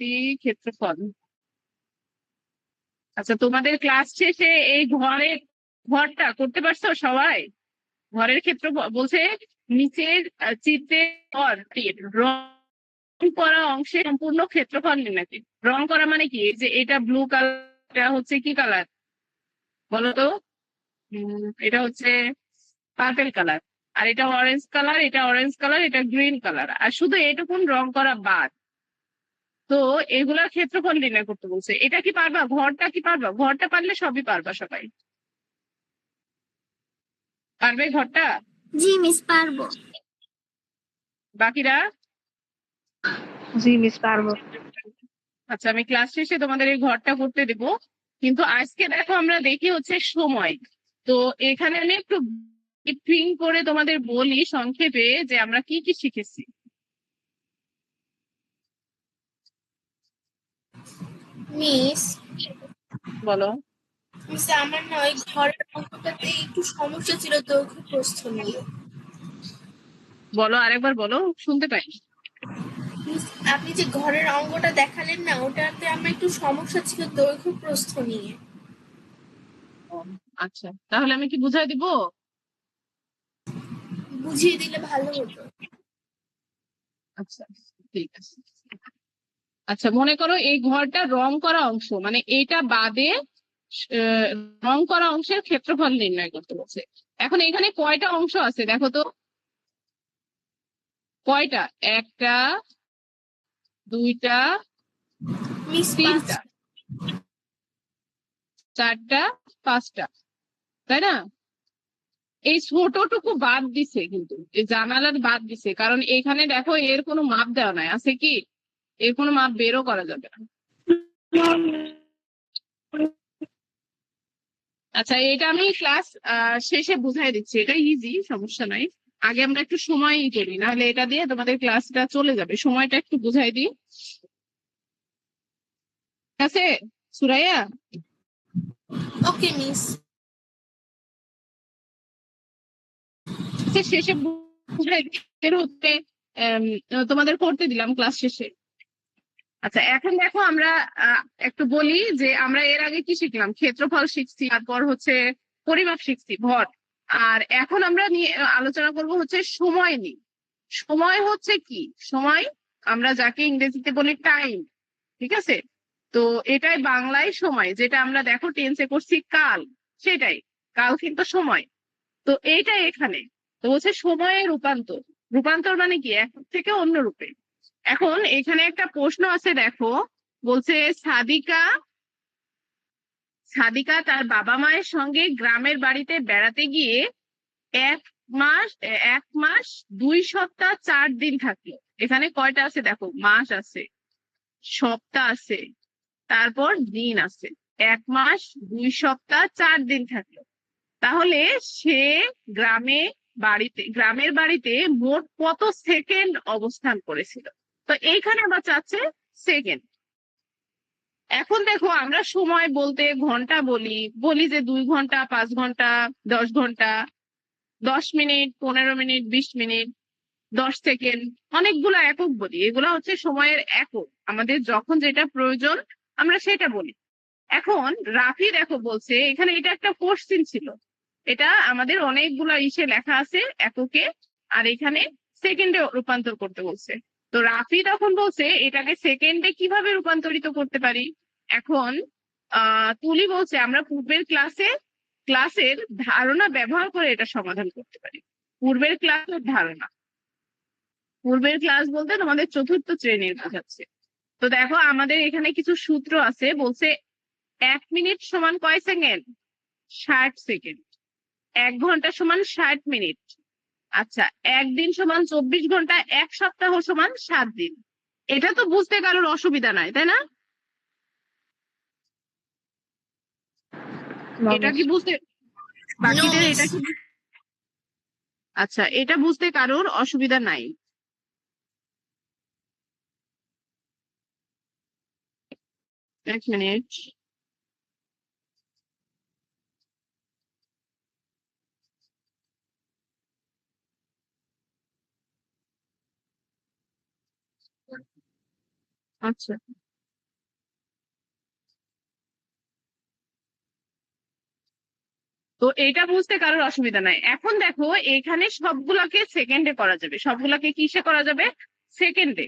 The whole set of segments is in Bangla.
প্রতি ক্ষেত্রফল। আচ্ছা, তোমাদের ক্লাস শেষে এই ঘরটা করতে পারছো সবাই? ঘরের ক্ষেত্র বলছে নিচের চিত্রে রং করা অংশে সম্পূর্ণ ক্ষেত্রফল নির্ণয় করো। রং করা মানে কি? এই যে এটা ব্লু কালার, হচ্ছে কি কালার বলো তো? এটা হচ্ছে পার্পেল কালার, আর এটা অরেঞ্জ কালার, এটা অরেঞ্জ কালার, এটা গ্রিন কালার, আর শুধু এটুকুন রং করা বাদ। তো এগুলার ক্ষেত্রফল নির্ণয় করতে বলছে। এটা কি পারবা? ঘরটা কি পারবা? ঘরটা পারলে সবই পারবা সবাই। পারবে ঘরটা? জি মিস, পারবো। বাকিরা? জি মিস, পারবো। আচ্ছা, আমি ক্লাস শেষে তোমাদের এই ঘরটা করতে দেবো। কিন্তু আজকে দেখো আমরা দেখি হচ্ছে সময়। তো এখানে আমি একটু ব্রিফিং করে তোমাদের বলি সংক্ষেপে যে আমরা কি কি শিখেছি। মিস, বলো। মিস আমার না ওই ঘরের অঙ্কটাতে একটু সমস্যা ছিল দৈর্ঘ্য প্রস্থ নিয়ে। বলো, আরেকবার বলো, শুনতে পাই। মিস, আপনি যে ঘরের অঙ্কটা দেখালেন না, ওটাতে আমার একটু সমস্যা ছিল দৈর্ঘ্য প্রস্থ নিয়ে। ও, আচ্ছা, তাহলে আমি কি বুঝাই দিব? বুঝিয়ে দিলে ভালো হতো। আচ্ছা, ঠিক আছে। আচ্ছা, মনে করো এই ঘরটা রং করা অংশ, মানে এইটা বাদে আহ, রং করা অংশের ক্ষেত্রফল নির্ণয় করতে বলছে। এখন এখানে কয়টা অংশ আছে দেখো তো? কয়টা? একটা, দুইটা, মিস, তিনটা, চারটা, পাঁচটা, তাই না? এই ছোটটুকু বাদ দিছে, কিন্তু এই জানালার বাদ দিছে, কারণ এখানে দেখো এর কোনো মাপ দেওয়া নাই, আছে কি? এর কোনো মাপ বেরও করা যাবে না। আচ্ছা, এটা আমি ক্লাস শেষে বুঝাই দিচ্ছি, এটা ইজি, সমস্যা নাই। আগে আমরা একটু সময় করি, নাহলে এটা দিয়ে তোমাদের ক্লাসটা চলে যাবে। সময়টা একটু বুঝাই দিই, ঠিক আছে সুরাইয়া? ওকে মিস। শেষে বুঝাই দিই হচ্ছে তোমাদের করতে দিলাম ক্লাস শেষে। আচ্ছা, এখন দেখো আমরা একটু বলি যে আমরা এর আগে কি শিখলাম। ক্ষেত্রফল শিখছি, তারপর হচ্ছে পরিমাপ শিখছি, ভর। আর এখন আমরা নিয়ে আলোচনা করব হচ্ছে সময় নিয়ে। সময় হচ্ছে কি? সময় আমরা যাকে ইংরেজিতে বলি টাইম, ঠিক আছে? তো এটাই বাংলায় সময়, যেটা আমরা দেখো টেন্সে করছি কাল, সেটাই কাল কিন্তু সময়। তো এইটাই এখানে। তো হচ্ছে সময়ের রূপান্তর। রূপান্তর মানে কি? এক থেকে অন্য রূপে। এখন এখানে একটা প্রশ্ন আছে দেখো, বলছে সাদিকা সাদিকা তার বাবা মায়ের সঙ্গে গ্রামের বাড়িতে বেড়াতে গিয়ে এক এক মাস 2 সপ্তাহ 4 দিন থাকলো। এখানে কয়টা আছে দেখো? মাস আছে, সপ্তাহ আছে, তারপর দিন আছে। 1 মাস 2 সপ্তাহ 4 দিন থাকলো। তাহলে সে গ্রামের বাড়িতে মোট কত সেকেন্ড অবস্থান করেছিল? তো এইখানে আবার চাচ্ছে সেকেন্ড। এখন দেখো আমরা সময় বলতে ঘন্টা বলি, বলি যে 2 ঘন্টা, 5 ঘন্টা, 10 ঘন্টা, 10 মিনিট, 15 মিনিট, 20 মিনিট, 10 সেকেন্ড, অনেকগুলো একক বলি। এগুলো হচ্ছে সময়ের একক, আমাদের যখন যেটা প্রয়োজন আমরা সেটা বলি। এখন রাফি দেখো বলছে এখানে, এটা একটা কোশ্চিন ছিল, এটা আমাদের অনেকগুলো ইসে লেখা আছে এককে, আর এখানে সেকেন্ডে রূপান্তর করতে বলছে। তো রাফি তখন বলছে এটাকে সেকেন্ডে কিভাবে রূপান্তরিত করতে পারি। এখন তুলি বলছে আমরা ক্লাসের ধারণা ব্যবহার করে এটা সমাধান করতে পারি। পূর্বের ক্লাস বলতে তোমাদের চতুর্থ শ্রেণীর বোঝাচ্ছে। তো দেখো আমাদের এখানে কিছু সূত্র আছে, বলছে 1 মিনিট সমান কয় সেকেন্ড? 60 সেকেন্ড। 1 ঘন্টা সমান 60 মিনিট। আচ্ছা, একদিন সমান 24 ঘন্টা, 1 সপ্তাহ সমান 7 দিন। এটা তো বুঝতে কারোর অসুবিধা নাই, তাই না? এটা কি বুঝতে নো বাকিদের মিস। এটা কি? আচ্ছা, এটা বুঝতে কারোর অসুবিধা নাই? 1 মিনিট। আচ্ছা, তো এইটা বুঝতে কারোর অসুবিধা নাই। এখন দেখো এখানে সবগুলাকে সেকেন্ডে করা যাবে, সবগুলাকে কিসে করা যাবে? সেকেন্ডে।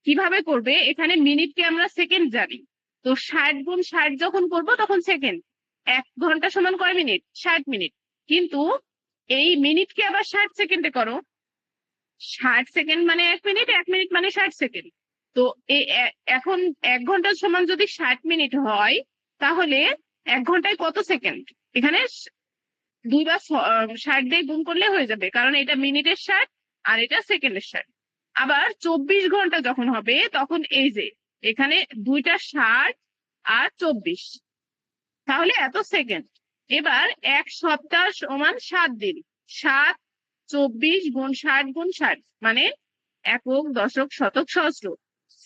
কিভাবে করবে? এখানে মিনিটকে আমরা সেকেন্ড জানি, তো 60 গুণ 60 যখন করবো তখন সেকেন্ড। 1 ঘন্টা সমান কয় মিনিট? 60 মিনিট। কিন্তু এই মিনিটকে আবার 60 সেকেন্ডে করো। 60 সেকেন্ড মানে 1 মিনিট, 1 মিনিট মানে 60 সেকেন্ড। তো এই এখন 1 ঘন্টা সমান যদি 60 মিনিট হয়, তাহলে 1 ঘন্টায় কত সেকেন্ড? এখানে 2 বার 60 দিয়ে গুণ করলে হয়ে যাবে, কারণ এটা মিনিটের 60 আর এটা সেকেন্ডের 60। আবার 24 ঘন্টা যখন হবে তখন এই যে এখানে 2টা 60 আর 24, তাহলে এত সেকেন্ড। এবার 1 সপ্তাহ সমান 7 দিন। 7 24 গুণ 60 গুণ 60 মানে একক, দশক, শতক, সহস্র,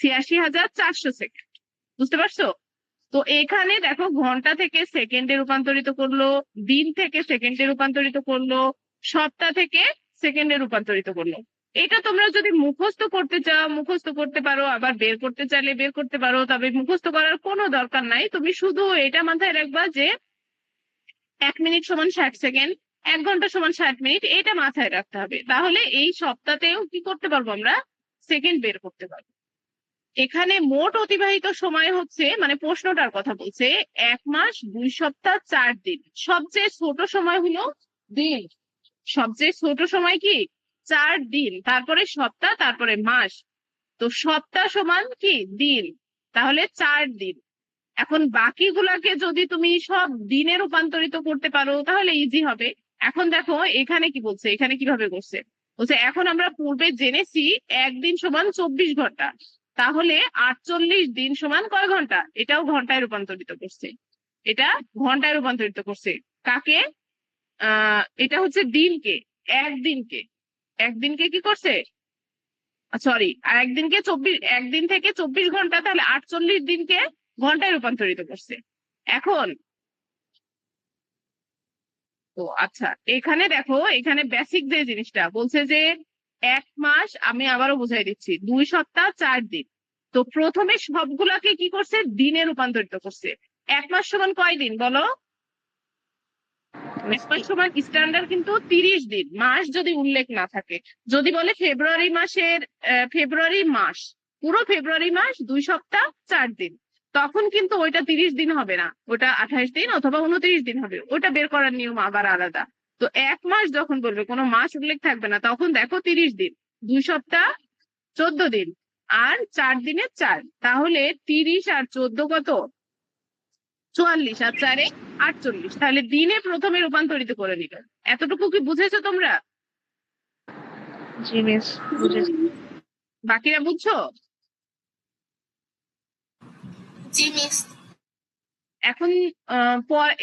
86,400 সেকেন্ড। বুঝতে পারছো? তো এখানে দেখো ঘন্টা থেকে সেকেন্ডে রূপান্তরিত করলো, দিন থেকে সেকেন্ডে রূপান্তরিত করলো, সপ্তাহ থেকে সেকেন্ডে রূপান্তরিত করলো। এটা তোমরা যদি মুখস্থ করতে চাও মুখস্থ করতে পারো, আবার বের করতে চাইলে বের করতে পারো, তবে মুখস্থ করার কোনো দরকার নাই। তুমি শুধু এটা মাথায় রাখবা যে 1 মিনিট সমান 60 সেকেন্ড, 1 ঘন্টা সমান 60 মিনিট, এটা মাথায় রাখতে হবে। তাহলে এই সপ্তাহতেও কি করতে পারবো? আমরা সেকেন্ড বের করতে পারবো। এখানে মোট অতিবাহিত সময় হচ্ছে, মানে প্রশ্নটার কথা বলছে, 1 মাস 2 সপ্তাহ 4 দিন। সবচেয়ে ছোট সময় হলো দিন। সবচেয়ে ছোট সময় কি? 4 দিন, তারপরে সপ্তাহ, তারপরে মাস। তো সপ্তাহ সমান কি? দিন। তাহলে 4 দিন। এখন বাকিগুলাকে যদি তুমি সব দিনে রূপান্তরিত করতে পারো তাহলে ইজি হবে। এখন দেখো এখানে কি বলছে, এখানে কিভাবে করছে বলছে, এখন আমরা পূর্বে জেনেছি 1 দিন সমান 24 ঘন্টা, তাহলে 48 দিন সমান কয় ঘন্টা? এটাও ঘন্টায় রূপান্তরিত করছে। এটা ঘন্টায় রূপান্তরিত করছে। কাকে? এটা হচ্ছে দিনকে। একদিনকে। একদিনকে কি করছে? সরি, আর একদিনকে 1 দিন থেকে 24 ঘন্টা, তাহলে 48 দিনকে ঘন্টায় রূপান্তরিত করছে। এখন তো আচ্ছা, এখানে দেখো এখানে বেসিক যে জিনিসটা বলছে যে 1 মাস, আমি আবারও বুঝাই দিচ্ছি, 2 সপ্তাহ 4 দিন। তো প্রথমে সবগুলাকে কি করছে? দিনে রূপান্তরিত করছে। 1 মাস সমান কয় দিন বলো? 1 মাস সমান স্ট্যান্ডার্ড কিন্তু 30 দিন, মাস যদি উল্লেখ না থাকে। যদি বলে ফেব্রুয়ারি মাসের ফেব্রুয়ারি মাস, পুরো ফেব্রুয়ারি মাস 2 সপ্তাহ 4 দিন, তখন কিন্তু ওইটা 30 দিন হবে না, ওটা 28 দিন অথবা 29 দিন হবে। ওটা বের করার নিয়ম আবার আলাদা। তো 1 মাস যখন বলবে, কোনো মাস উল্লেখ থাকবে না, তখন দেখো 30 দিন, 2 সপ্তাহ 14 দিন, আর 4 দিনে 4, তাহলে 30 আর 14 কত? 44, আর 4-এ 48। তাহলে দিনে প্রথমে রূপান্তরিত করে নিল। এতটুকু কি বুঝেছো তোমরা? জি মিস, বুঝেছি। বাকিরা বুঝছো? জি মিস। এখন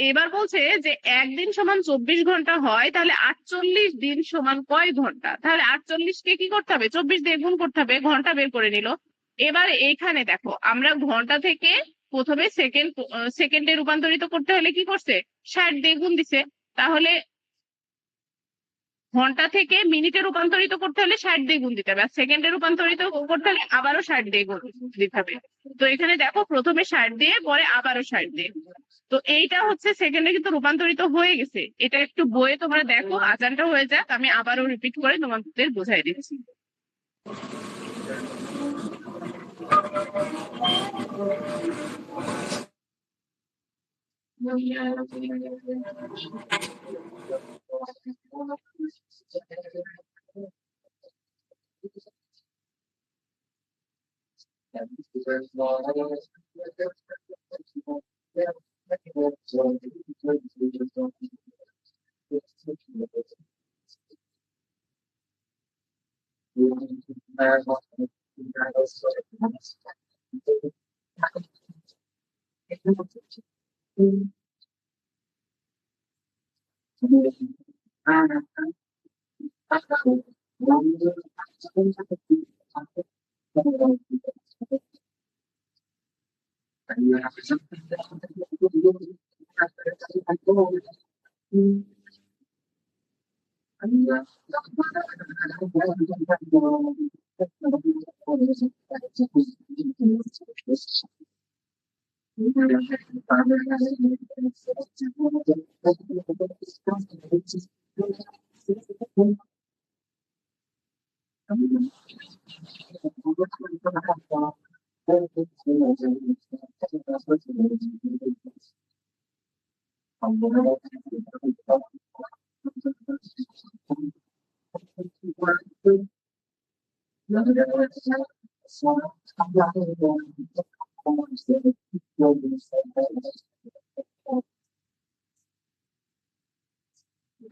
এবার বলছে যে 1 দিন সমান 24 ঘন্টা হয়, তাহলে 48 দিন সমান কয় ঘন্টা? তাহলে 48-কে কি করতে হবে? 24 দিয়ে গুণ করতে হবে, ঘন্টা বের করে নিল। এবার এখানে দেখো আমরা ঘন্টা থেকে প্রথমে সেকেন্ডে রূপান্তরিত করতে হলে কি করছে? 60 দিয়ে গুণ দিছে। তাহলে ঘন্টা থেকে মিনিটে রূপান্তরিত করতে হলে 60 দিয়ে গুণ দিতে হবে, আর সেকেন্ডে রূপান্তরিত করতে হলে আবারও 60 দিয়ে গুণ দিতে হবে। তো এখানে দেখো প্রথমে 60 দিয়ে, পরে আবারও 60 দিয়ে। তো এইটা হচ্ছে সেকেন্ডে কিন্তু রূপান্তরিত হয়ে গেছে। এটা একটু বইয়ে তোমরা দেখো, আজানটা হয়ে যাক, আমি আবারও রিপিট করে তোমাদের বোঝাই দিচ্ছি।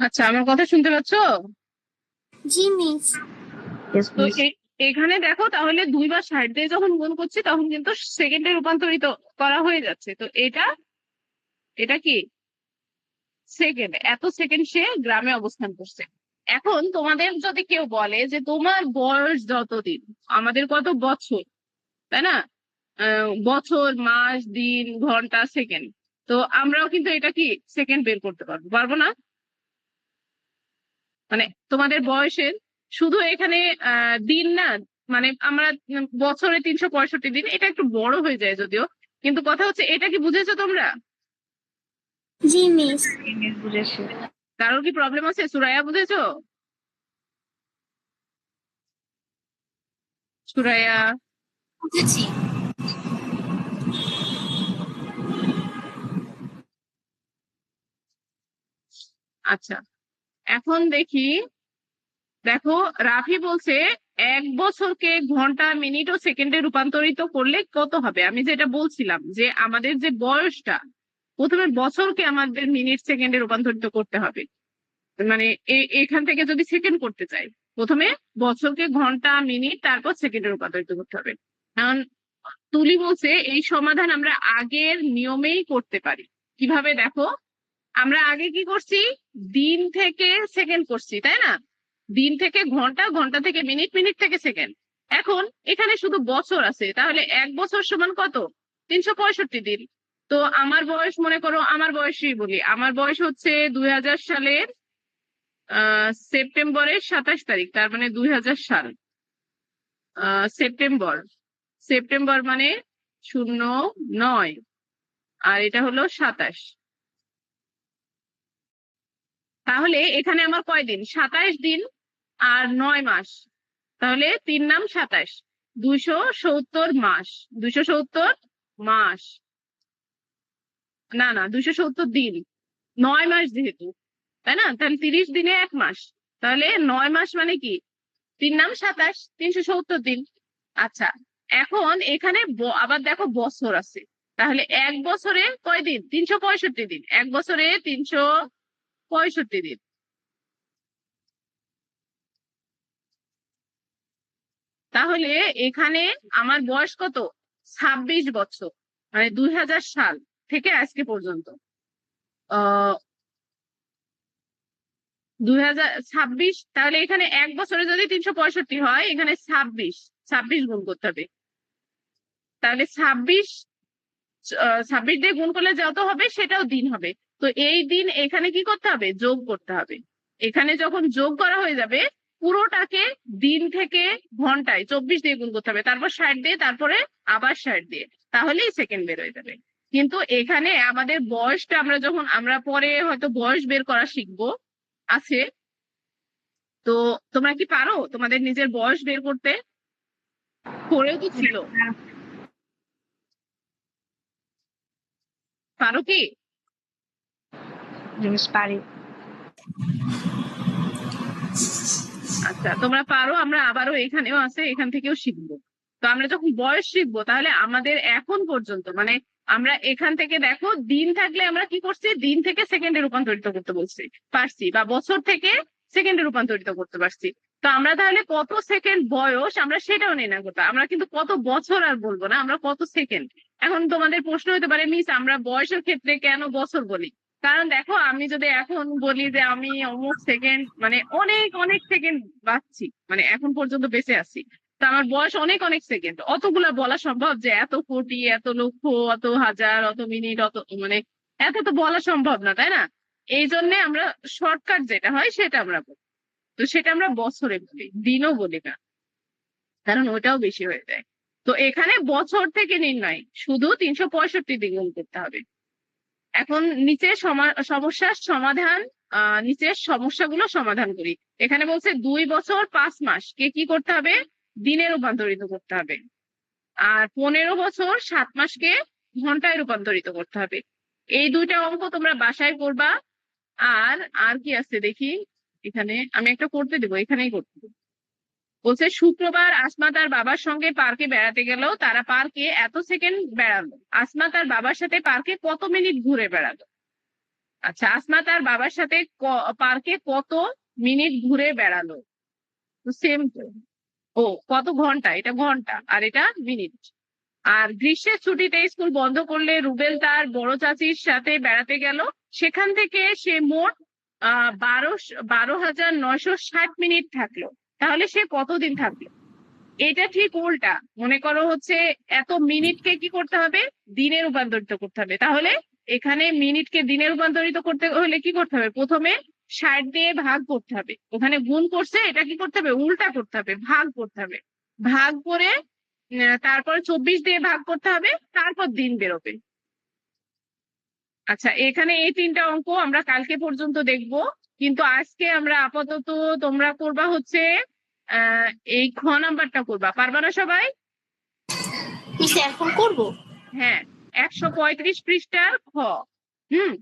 আচ্ছা, আমার কথা শুনতে পাচ্ছ? জি মিস। ইয়েস তো মিস। এখানে দেখো, তাহলে 2 বার 60 দিয়ে যখন গুণ করছি তখন কিন্তু সেকেন্ডে রূপান্তরিত করা হয়ে যাচ্ছে। তো এটা এটা কি সেকেন্ড, এত সেকেন্ড সে গ্রামে অবস্থান করছে। এখন তোমাদের যদি কেউ বলে যে তোমার বয়স যতদিন, আমাদের কত বছর, তাই না? বছর, মাস, দিন, ঘন্টা, সেকেন্ড। তো আমরাও কিন্তু এটা কি সেকেন্ড বের করতে পারবো, পারবো না? মানে তোমাদের বয়সের শুধু এখানে দিন না, মানে আমরা বছরে 365 দিন, এটা একটু বড় হয়ে যায় যদিও, কিন্তু কথা হচ্ছে এটা কি বুঝেছো তোমরা? জি মিস। জি মিস, বুঝেছি। কারোর কি প্রবলেম আছে? সুরাইয়া বুঝেছো? সুরাইয়া? বুঝেছি। আচ্ছা, এখন দেখি। দেখো, রাফি বলছে 1 বছরকে ঘন্টা, মিনিট ও সেকেন্ডে রূপান্তরিত করলে কত হবে। আমি যেটা বলছিলাম যে আমাদের যে বয়সটা, প্রথমে বছরকে আমাদের মিনিট সেকেন্ডে রূপান্তরিত করতে হবে। মানে এখান থেকে যদি সেকেন্ড করতে চাই, প্রথমে বছরকে ঘন্টা, মিনিট, তারপর সেকেন্ডে রূপান্তরিত করতে হবে। কারণ তুলি বলছে এই সমাধান আমরা আগের নিয়মেই করতে পারি। কিভাবে দেখো, আমরা আগে কি করছি, দিন থেকে সেকেন্ড করছি, তাই না? দিন থেকে ঘন্টা, ঘন্টা থেকে মিনিট, মিনিট থেকে সেকেন্ড। এখন এখানে শুধু বছর আছে, তাহলে 1 বছর সমান কত? 365 দিন। তো আমার বয়স, মনে করো আমার বয়সই বলি, আমার বয়স হচ্ছে 2000 সালের সেপ্টেম্বরের 27 তারিখ, তার মানে 2000 সাল। সেপ্টেম্বর, সেপ্টেম্বর মানে 09, আর এটা হলো 27। তাহলে এখানে আমার কয়দিন? 27 দিন আর 9 মাস। তাহলে 3 নাম 27, 270 মাস। 270 মাস, না না, 270 দিন, 9 মাস যেহেতু, তাই না? তাহলে 30 দিনে 1 মাস। তাহলে 9 মাস মানে কি? 3 নাম 27, 370 দিন। আচ্ছা, এখন এখানে আবার দেখো বছর আছে। তাহলে 1 বছরে কয়দিন? 365 দিন। 1 বছরে 365 দিন। তাহলে এখানে আমার বয়স কত? 26 বছর, মানে 2000 সাল থেকে আজকে পর্যন্ত। আহ 2026। তাহলে এখানে 1 বছরে যদি 365 হয়, এখানে 26, 26 গুণ করতে হবে। তাহলে 26 দিয়ে গুণ করলে যত হবে সেটাও দিন হবে। তো এই দিন এখানে কি করতে হবে? যোগ করতে হবে। এখানে যখন যোগ করা হয়ে যাবে, পুরোটাকে দিন থেকে ঘন্টায় 24 দিয়ে গুণ করতে হবে, তারপর 60 দিয়ে, তারপরে আবার 60 দিয়ে, তাহলেই সেকেন্ড বের হয়ে যাবে। কিন্তু এখানে আমাদের বয়সটা, আমরা যখন আমরা পরে হয়তো বয়স বের করা শিখবো, আছে। তো তোমরা কি পারো তোমাদের নিজের বয়স বের করতে? পড়েও তো ছিল, পারো কি? জি মিস, পারি। আচ্ছা, তোমরা পারো, আমরা আবারও এখানেও আছে, এখান থেকেও শিখবো। তো আমরা যখন বয়স শিখবো, তাহলে আমাদের এখন পর্যন্ত, মানে আমরা এখান থেকে দেখো, দিন থাকলে আমরা কি করছি, দিন থেকে সেকেন্ডে রূপান্তরিত করতে বলছি, পারছি, বা বছর থেকে সেকেন্ডে রূপান্তরিত করতে পারছি। তো আমরা তাহলে কত সেকেন্ড বয়স, আমরা সেটাও নির্ণয় করতে, আমরা কিন্তু কত বছর আর বলবো না, আমরা কত সেকেন্ড। এখন তোমাদের প্রশ্ন হতে পারে, মিস আমরা বয়সের ক্ষেত্রে কেন বছর বলি? কারণ দেখো, আমি যদি এখন বলি যে আমি অমুক সেকেন্ড, মানে অনেক অনেক সেকেন্ড বাঁচছি, মানে এখন পর্যন্ত বেঁচে আছি, তো আমার বয়স অনেক অনেক সেকেন্ড, অতগুলা বলা সম্ভব? যে এত কোটি, এত লক্ষ, অত হাজার, অত মিনিট, অত, মানে এত তো বলা সম্ভব না, তাই না? এই জন্য আমরা শর্টকাট যেটা হয় সেটা আমরা বলি। তো সেটা আমরা বছরে বলি, দিনও বলি না, কারণ ওটাও বেশি হয়ে যায়। তো এখানে বছর থেকে নির্ণয়, শুধু 365 দিয়ে গুণ করতে হবে। এখন নিচের সমস্যার সমাধান, নিচের সমস্যাগুলো সমাধান করি। এখানে বলছে 2 বছর 5 মাস কে কি করতে হবে, দিনে রূপান্তরিত করতে হবে। আর 15 বছর 7 মাসকে ঘন্টায় রূপান্তরিত করতে হবে। এই দুইটা অঙ্ক তোমরা বাসায় করবা। আর আর কি আছে দেখি, এখানে আমি একটা করতে দেবো, এখানেই করতে দেবো। বলছে শুক্রবার আসমা তার বাবার সঙ্গে পার্কে বেড়াতে গেল। তারা পার্কে এত সেকেন্ড বেড়ালো। আসমা তার বাবার সাথে পার্কে কত মিনিট ঘুরে বেড়ালো? আচ্ছা, আসমা তার বাবার সাথে পার্কে কত মিনিট ঘুরে বেড়ালো? সেম তো। ও, কত ঘন্টা, এটা ঘন্টা আর এটা মিনিট। আর গ্রীষ্মের ছুটিতে স্কুল বন্ধ করলে রুবেল তার বড় চাচির সাথে বেড়াতে গেল। সেখান থেকে সে মোট 12,960 মিনিট থাকলো। তাহলে সে কতদিন থাকলো? এটা ঠিক উল্টা। মনে করো হচ্ছে এত মিনিটকে কি করতে হবে, দিনে রূপান্তরিত করতে হবে। তাহলে এখানে মিনিটকে দিনে রূপান্তরিত করতে হলে কি করতে হবে, প্রথমে 60 দিয়ে ভাগ করতে হবে। ওখানে গুণ করছে, এটা কি করতে হবে, উল্টা করতে হবে, ভাগ করতে হবে। ভাগ করে তারপর 24 দিয়ে ভাগ করতে হবে, তারপর দিন বেরোবে। আচ্ছা, এখানে এই 3টা অঙ্ক আমরা কালকে পর্যন্ত দেখব, কিন্তু আজকে আমরা আপাতত তোমরা করবা হচ্ছে এই খ নাম্বারটা করবা। পারবা না সবাই? মিস এখন করব? হ্যাঁ, 135 পৃষ্ঠার খ। হুম।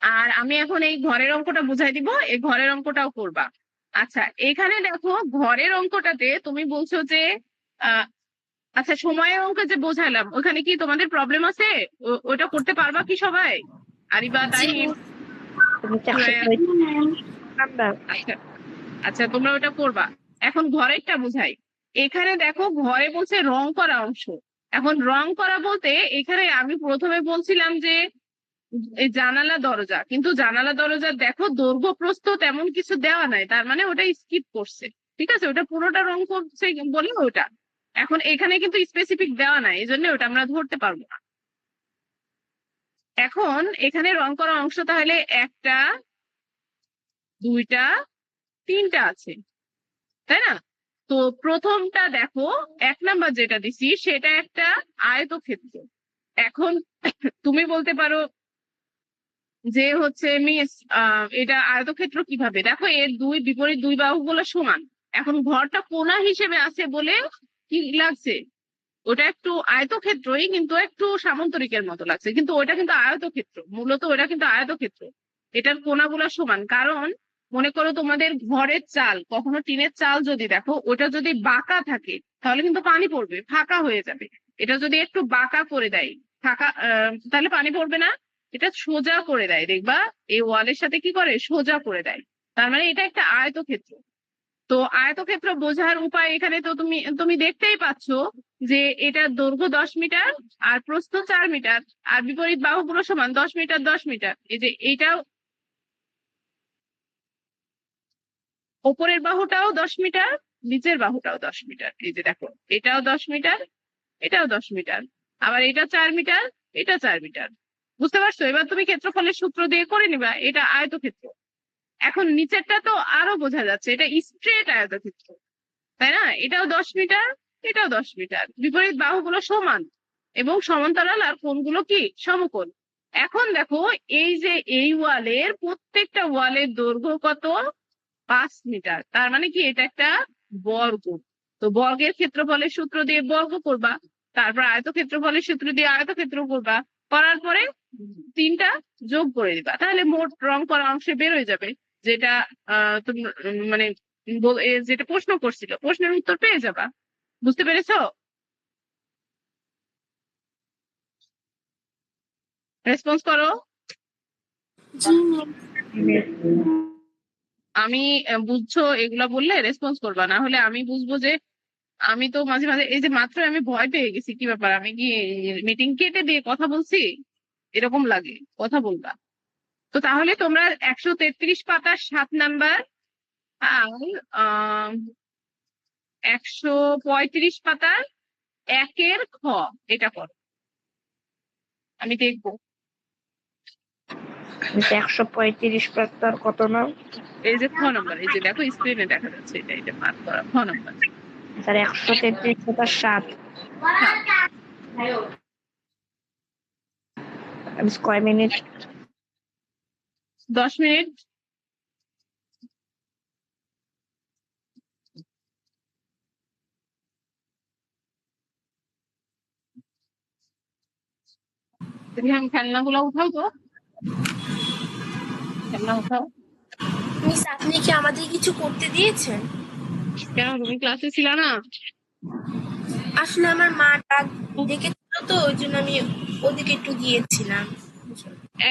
আর আমি এখন এই ঘরের অঙ্কটা বুঝাই দিব, এই ঘরের অঙ্কটাও করবা। আচ্ছা, এখানে দেখো ঘরের অঙ্কটাতে তুমি বলছো যে আচ্ছা, সময়ের অঙ্ক যে বোঝালাম ওখানে কি তোমাদের প্রবলেম আছে? ওটা করতে পারবা কি সবাই? আরিবা, তাহির, তুমি 435 নাম্বার। আচ্ছা আচ্ছা, তোমরা ওটা করবা। এখন ঘরেরটা বুঝাই। এখানে দেখো ঘরে বলছে রং করা অংশ। এখন রং করা বলতে এখানে আমি প্রথমে বলছিলাম যে এই জানালা দরজা, কিন্তু জানালা দরজা দেখো দৈর্ঘ্য প্রস্থ তেমন কিছু দেওয়া নাই, তার মানে ওটা স্কিপ করছে। ঠিক আছে, ওটা পুরোটা রং করছে বলে ওটা। এখন এখানে কিন্তু স্পেসিফিক দেওয়া নাই, এই জন্য ওটা আমরা ধরতে পারবো না। এখন এখানে রং করা অংশ তাহলে 1টা 2টা 3টা আছে, তাই না? তো প্রথমটা দেখো, 1 নাম্বার যেটা দিছি সেটা একটা আয়তক্ষেত্র। এখন তুমি বলতে পারো যে হচ্ছে মিস এটা আয়তক্ষেত্র কিভাবে? দেখো এর বিপরীত দুই বাহুগুলো সমান। এখন ঘরটা কোণা হিসেবে আছে বলে কি লাগছে, ওটা একটু আয়তক্ষেত্রই, কিন্তু একটু সামান্তরিকের মতো লাগছে, কিন্তু ওটা কিন্তু আয়তক্ষেত্র, মূলত ওটা কিন্তু আয়তক্ষেত্র। এটার কোণাগুলো সমান। কারণ মনে করো তোমাদের ঘরের চাল, কখনো টিনের চাল যদি দেখো ওটা যদি বাঁকা থাকে তাহলে কিন্তু পানি পড়বে, ফাঁকা হয়ে যাবে। এটা যদি একটু বাঁকা করে দেয় ফাঁকা, তাহলে পানি পড়বে না। এটা সোজা করে দেয়, দেখবা এই ওয়ালের সাথে কি করে, সোজা করে দেয়। তার মানে এটা একটা আয়তক্ষেত্র। তো আয়তক্ষেত্র বোঝার উপায় এখানে তো তুমি তুমি দেখতেই পাচ্ছ যে এটার দৈর্ঘ্য 10 মিটার আর প্রস্থ 4 মিটার, আর বিপরীত বাহুগুলো সমান 10 মিটার 10 মিটার। এই যে এইটাও, ওপরের বাহুটাও 10 মিটার, নিচের বাহুটাও 10 মিটার। এই যে দেখো, এটাও 10 মিটার, এটাও 10 মিটার, আবার এটা 4 মিটার, এটা 4 মিটার। বুঝতে পারছো? এবার তুমি ক্ষেত্রফলের সূত্র দিয়ে করে নিবা, এটা আয়তক্ষেত্র। এখন নিচেরটা তো আরো বোঝা যাচ্ছে, এটা স্ট্রেট আয়তক্ষেত্র, তাই না? এটাও 10 মিটার, এটাও 10 মিটার, বিপরীত বাহুগুলো সমান এবং সমান্তরাল, আর কোণগুলো কি, সমকোণ। এখন দেখো এই যে এই ওয়ালের প্রত্যেকটা ওয়ালের দৈর্ঘ্য কত, 5 মিটার। তার মানে কি এটা একটা বর্গ। তো বর্গের ক্ষেত্রফলের সূত্র দিয়ে বর্গ করবা, তারপর আয়তক্ষেত্রফলের সূত্র দিয়ে আয়তক্ষেত্র করবা, করার পরে 3টা যোগ করে দিবা, তাহলে মোট রং করা অংশে বের হয়ে যাবে। যেটা তুমি মানে যেটা প্রশ্ন করছিল, প্রশ্নের উত্তর পেয়ে যাবা। বুঝতে পেরেছো? রেসপন্স করো। জি। আমি বুঝছো এগুলা বললে রেসপন্স করবা, না হলে আমি বুঝবো যে আমি তো মাঝে মাঝে এই যে মাত্র আমি ভয় পেয়ে গেছি, কি ব্যাপার, আমি কি মিটিং কেটে দিয়ে কথা বলছি, এরকম লাগে। কথা বলবা। তো তাহলে তোমরা 133 পাতার 7 নাম্বার আর 135 পাতার 1-এর খ এটা করো, আমি দেখবো। 135 পাতার কত নাম? এই যে খ নাম্বার, এই যে দেখো স্ক্রিনে দেখা যাচ্ছে, এটা মার্ক করা খ নাম্বার। স্যার 133 পাতার 7। হ্যাঁ, কয় মিনিট? 10 মিনিট। রিহান, খেলনাগুলো উঠাও তো, খেলনা উঠাও। মিস আপনি কি আমাদের কিছু করতে দিয়েছেন? কেন, তুমি ক্লাসে ছিল না? আসলে আমার মা ডাক ডেকেছিল তো ওই জন্য আমি ওদিকে একটু গিয়েছিলাম।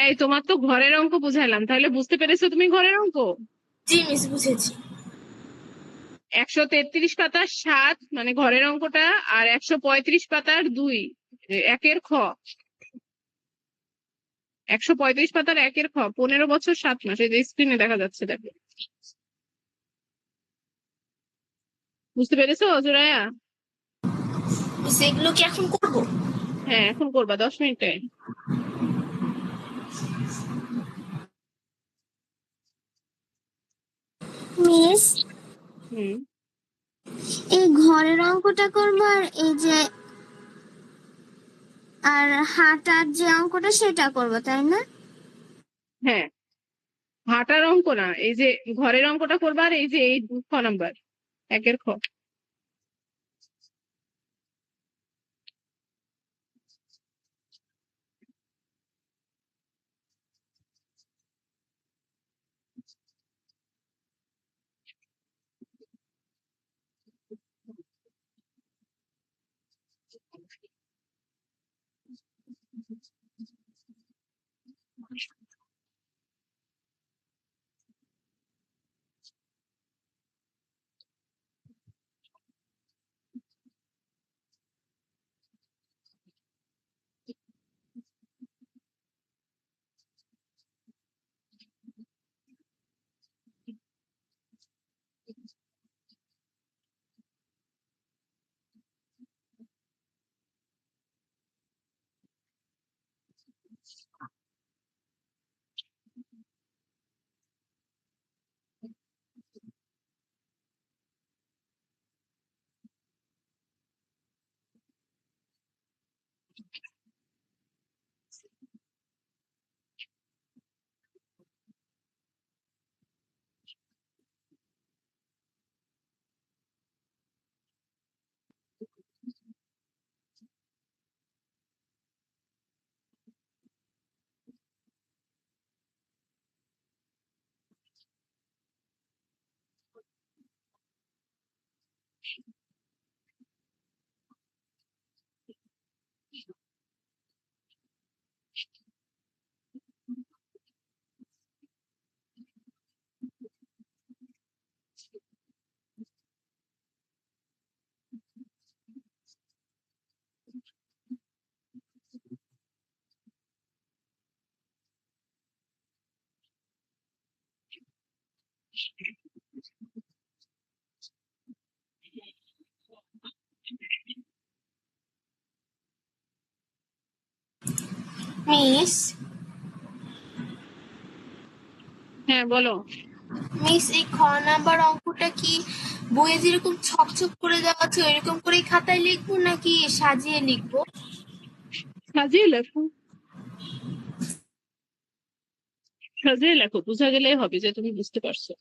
এই, তোমার তো ঘরের অঙ্ক বুঝাইলাম, তাহলে বুঝতে পেরেছো তুমি ঘরের অঙ্ক? জি মিস, বুঝেছি। 133 পাতার 7 মানে ঘরের অঙ্কটা, আর 135 পাতার 2 একের খ। 135 পাতার একের খ, 15 বছর 7 মাস। এই যে স্ক্রিনে দেখা যাচ্ছে, দেখো। বুঝতে পেরেছো জোরায়া? মিস এগুলো কি এখন করব? হ্যাঁ, এখন করবা 10 মিনিটে। মিস, হুম। এই ঘরের অঙ্কটা করবো আর এই যে আর হাঁটার যে অঙ্কটা সেটা করবো, তাই না? হ্যাঁ, হাঁটার অঙ্ক না, এই যে ঘরের অঙ্কটা করবা, আর এই যে এই খ নাম্বার, একের খ। মিস, হ্যাঁ, বলো। মিস এই খ নাম্বার অঙ্কটা কি বইয়ে যেরকম ছক ছক করে দেওয়া আছে ওইরকম করেই খাতায় লিখবো নাকি সাজিয়ে লিখবো? সাজিয়ে লেখো, সাজিয়ে লেখো, বোঝা গেলেই হবে যে তুমি বুঝতে পারছো।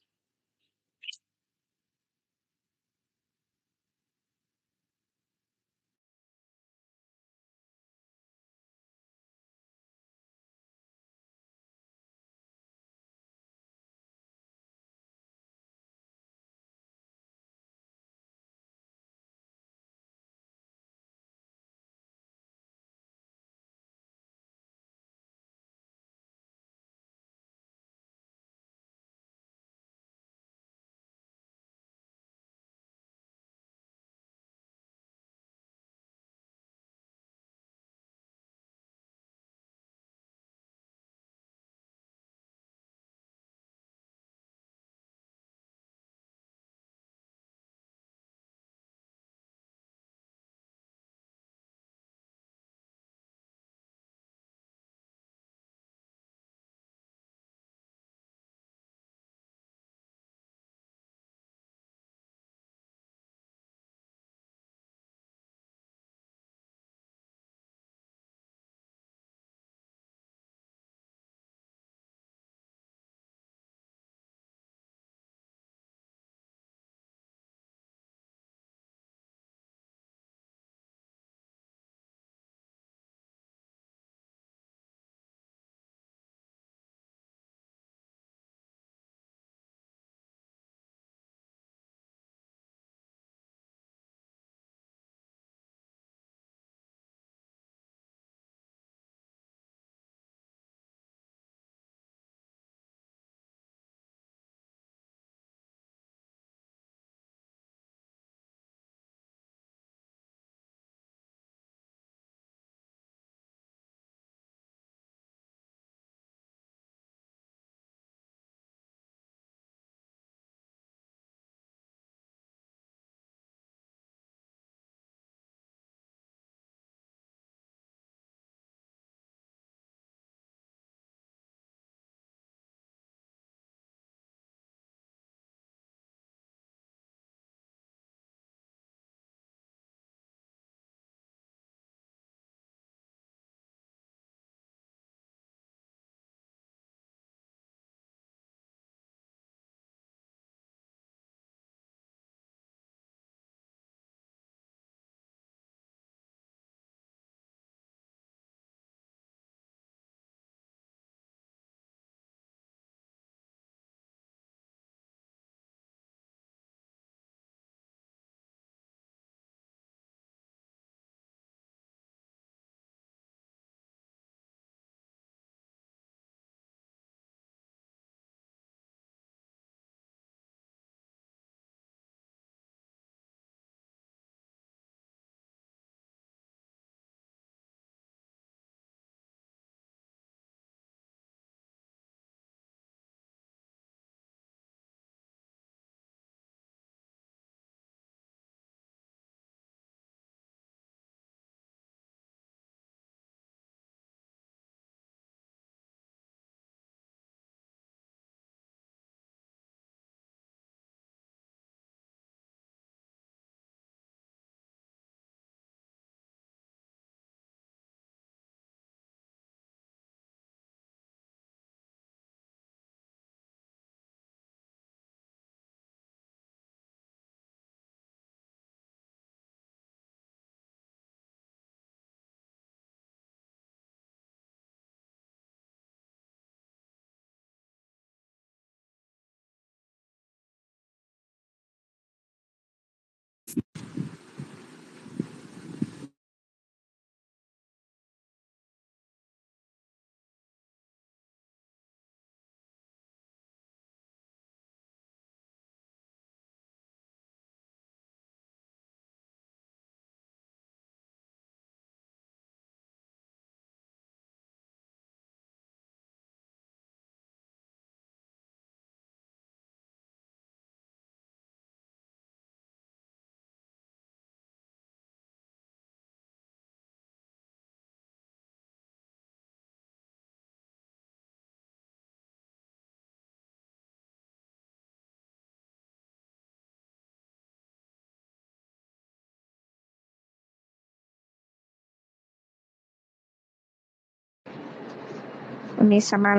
মিস আমার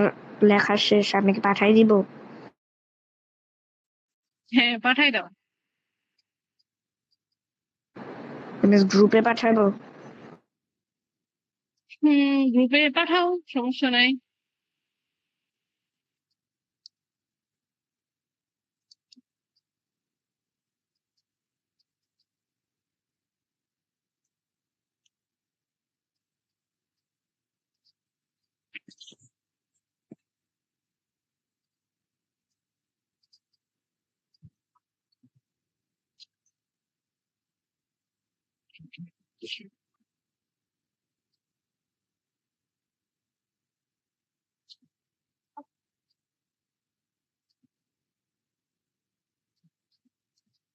লেখা শেষ, আমি কি পাঠাই দিব? হ্যাঁ, পাঠাই দাও। মিস গ্রুপে পাঠাবো? গ্রুপে পাঠাও, সমস্যা নাই।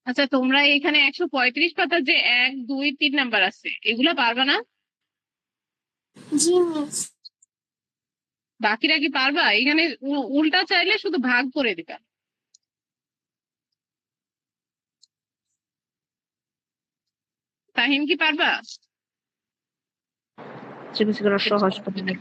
আচ্ছা, তোমরা এখানে 135 পাতার যে 1, 2, 3 নাম্বার আছে, এগুলো পারবা না? জি মিস। বাকিরা কি পারবা? এখানে উল্টা চাইলে শুধু ভাগ করে দিবা। তাহিম কি পারবা? মিস এগুলো সহজ করে দিই।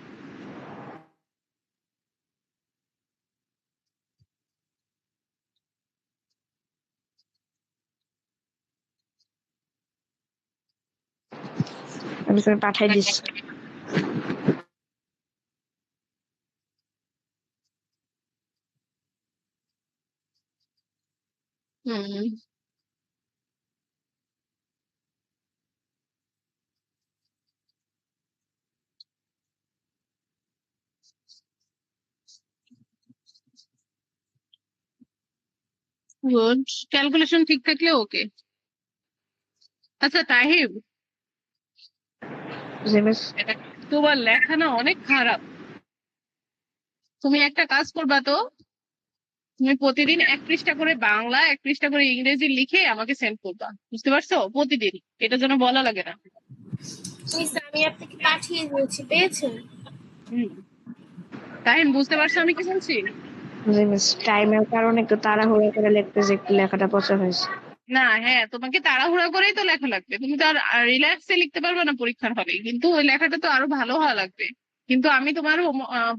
আমি তুমি পাঠাই দিস। Hmm, good. ক্যালকুলেশন ঠিক থাকলে ওকে। আচ্ছা তাহিম, জি মিস। তোমার লেখা না অনেক খারাপ। তুমি একটা কাজ করবা তো, তুমি প্রতিদিন 1 পৃষ্ঠা করে বাংলা, 1 পৃষ্ঠা করে ইংরেজি লিখে আমাকে সেন্ড করবা, বুঝতে পারছো? প্রতিদিন, এটা যেন বলা লাগে না। মিস আমি আপনাকে পাঠিয়ে দিয়েছি, পেয়েছেন? হুম, তাহিম বুঝতে পারছো আমি কি বলছি? জি মিস, টাইমের কারণে একটু তাড়াহুড়ো করে লিখতে যে একটু লেখাটা পচা হয়েছে। না, হ্যাঁ, তোমাকে তাড়াহুড়া করেই তো লেখা লাগবে, তুমি তো আর রিল্যাক্সে লিখতে পারবে না পরীক্ষার হলে, কিন্তু ওই লেখাটা তো আরো ভালো হওয়া লাগবে। কিন্তু আমি তোমার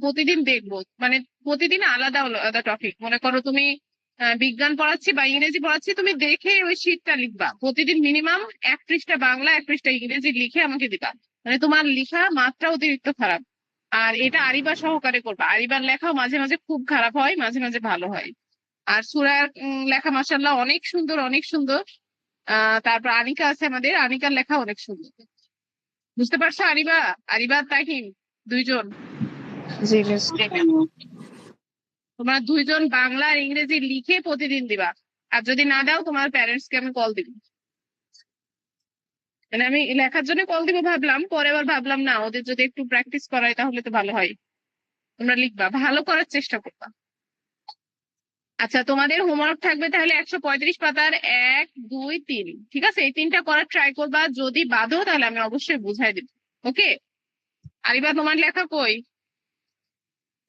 প্রতিদিন দেখবো, মানে প্রতিদিন আলাদা আলাদা টপিক, মনে করো তুমি বিজ্ঞান পড়াচ্ছি বা ইংরেজি পড়াচ্ছি, তুমি দেখে ওই শীটটা লিখবা প্রতিদিন মিনিমাম 1 পৃষ্ঠা বাংলা, 1 পৃষ্ঠা ইংরেজি লিখে আমাকে দিবা। মানে তোমার লেখা মাত্রা অতিরিক্ত খারাপ। আর এটা আরিবা সহকারে করবা, আরিবার লেখাও মাঝে মাঝে খুব খারাপ হয়, মাঝে মাঝে ভালো হয়। আর সূরার লেখা মাশাআল্লাহ অনেক সুন্দর, অনেক সুন্দর। তারপর আনিকা আছে আমাদের, আনিকার লেখা অনেক সুন্দর। বুঝতে পারছো আরিবা? আরিবা তাহিম, দুইজন। জি মিস। ওকে মিস। তোমরা দুইজন বাংলা আর ইংরেজি লিখে প্রতিদিন দিবা। আর যদি না দাও, তোমার প্যারেন্টস কে আমি কল দিব। মানে আমি লেখার জন্য কল দিব ভাবলাম, পরে আবার ভাবলাম না, ওদের যদি একটু প্র্যাকটিস করাই তাহলে তো ভালো হয়। তোমরা লিখবা, ভালো করার চেষ্টা করবা। আচ্ছা, তোমাদের হোমওয়ার্ক থাকবে তাহলে 135 পাতার 1, 2, 3, ঠিক আছে? এই 3টা করার ট্রাই করবা, যদি বাদো তাহলে আমি অবশ্যই বুঝাই দিব। ওকে? আরিবা, তোমার লেখা কই?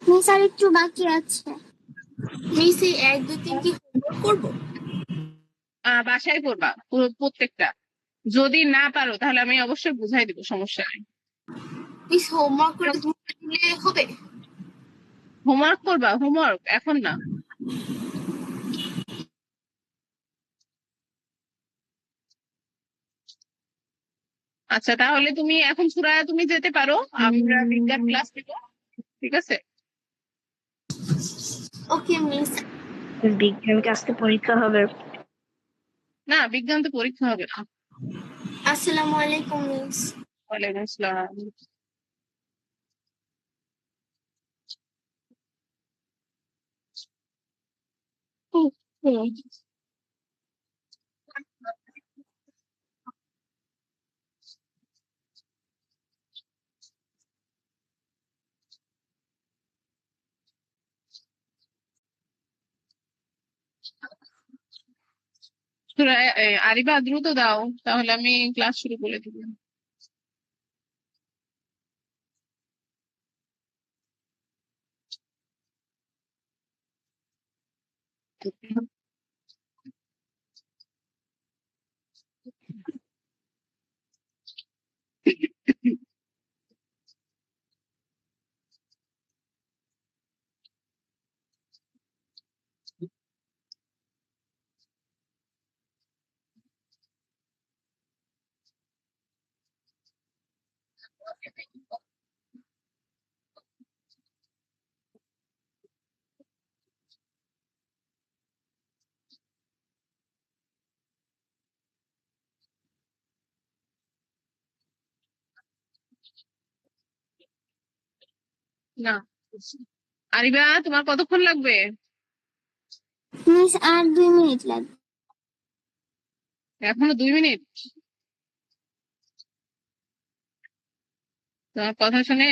মিস আর একটু বাকি আছে। মিস এই 1, 2, 3 কি হোমওয়ার্ক করবো? বাসায় করবা প্রত্যেকটা। যদি না পারো তাহলে আমি অবশ্যই বুঝাই দিব, সমস্যা নেই। মিস হোমওয়ার্ক করে গ্রুপে দিলে হবে? হোমওয়ার্ক করবা? হোমওয়ার্ক এখন না। আচ্ছা, তাহলে তুমি এখন সুরায়া তুমি যেতে পারো, আমরা বিজ্ঞান ক্লাস নিব, ঠিক আছে? ওকে মিস। বিজ্ঞানকে আজকে পরীক্ষা হবে? না, বিজ্ঞান তো পরীক্ষা হবে না। আসসালামু আলাইকুম মিস। ওয়ালাইকুম আসসালাম। হুম, হুম। সুরায়া, আরিবা দ্রুত দাও, তাহলে আমি ক্লাস শুরু করে দিব। না, আরিবা তোমার কতক্ষণ লাগবে? মিস আর 2 মিনিট লাগবে। এখনো 2 মিনিট? তোমার কথা শুনে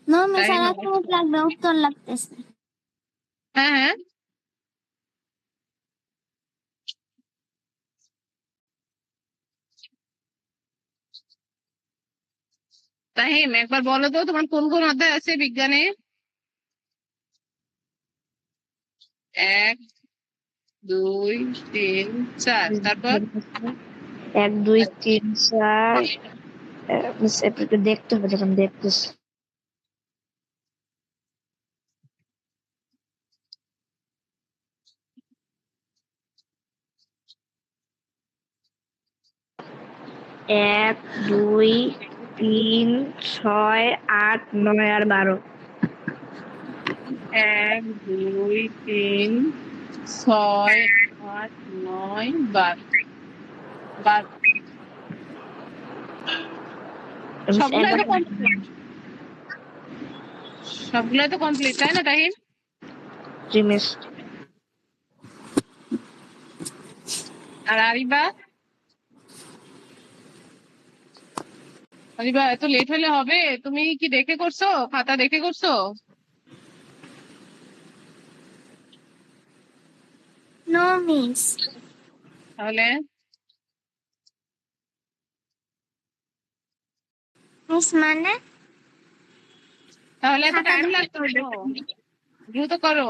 নো মিস, তাই আর না? 1 মিনিট লাগবে, উত্তর লাগতেছে। হ্যাঁ হ্যাঁ, তাহিম একবার বলো তো তোমার কোন কোন অধ্যায় আছে বিজ্ঞানে? 1, 2, 3, 4, তারপর? 1 2 3 4 মিস একটু দেখতে হবে, যখন দেখতেছি। 1 2 3 6 8 9 আর 12। 1 2 3 6 8 9 12। সবগুলাই তো কমপ্লিট, সবগুলাই তো কমপ্লিট, তাই না তাহিম? জি মিস। আর আরিবা? আরিবা এত লেট হলে হবে? তুমি কি দেখে করছো, খাতা দেখে করছো? No miss. তাহলে মিস মানে তাহলে এত খাতা টাইম দেখে লাগতো করবে। কেন? দ্রুত করো।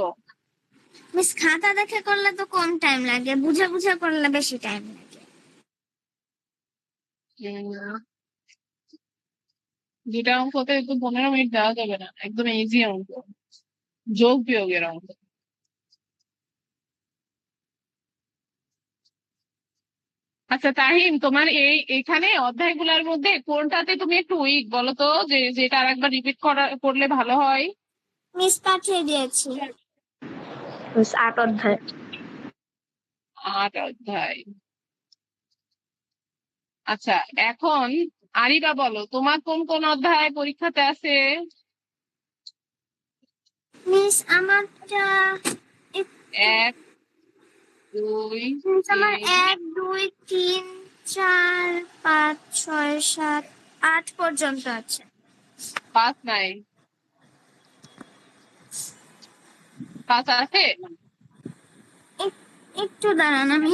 মিস খাতা দেখে করলে তো কম টাইম লাগে, বুঝে বুঝে করলে বেশি টাইম লাগে। উম, দুটা অঙ্কতে একটু 15 মিনিট দেওয়া যাবে না, একদম ইজি অঙ্ক, যোগ বিয়োগের অঙ্ক। আচ্ছা তাহিম, তোমার এখানে অধ্যায়গুলোর মধ্যে কোনটাতে তুমি একটু উইক বলো তো, যেটা আর একবার রিপিট করলে ভালো হয়? মিস পাঠিয়ে দিয়েছি। মিস 8 অধ্যায়। 8 অধ্যায়। আচ্ছা, এখন আরিবা বলো তোমার কোন কোন অধ্যায় পরীক্ষাতে আছে? মিস আমারটা 1 2 মিস আমার 3 1 2 3 4 5 6 7 8 পর্যন্ত আছে। 5 নাই? 5 আছে? একটু দাঁড়ান, আমি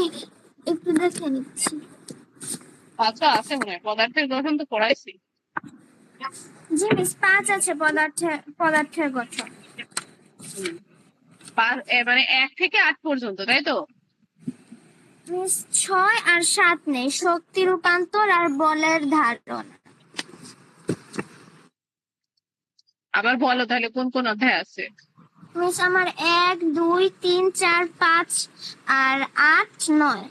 একটু দেখে নিচ্ছি। 5 আছে মনে হয়, পদার্থের গঠন তো পড়াইছি। জি মিস 5 আছে, পদার্থের গঠন। হুম, মানে 1 থেকে 8 পর্যন্ত, তাই তো? মিস 6 আর 7 নেই, শক্তি রূপান্তর আর বলের ধারণ। আবার বলো তাহলে কোন কোন অধ্যায় আছে? মিস আমার 1 2 3 4 5 আর 8 9,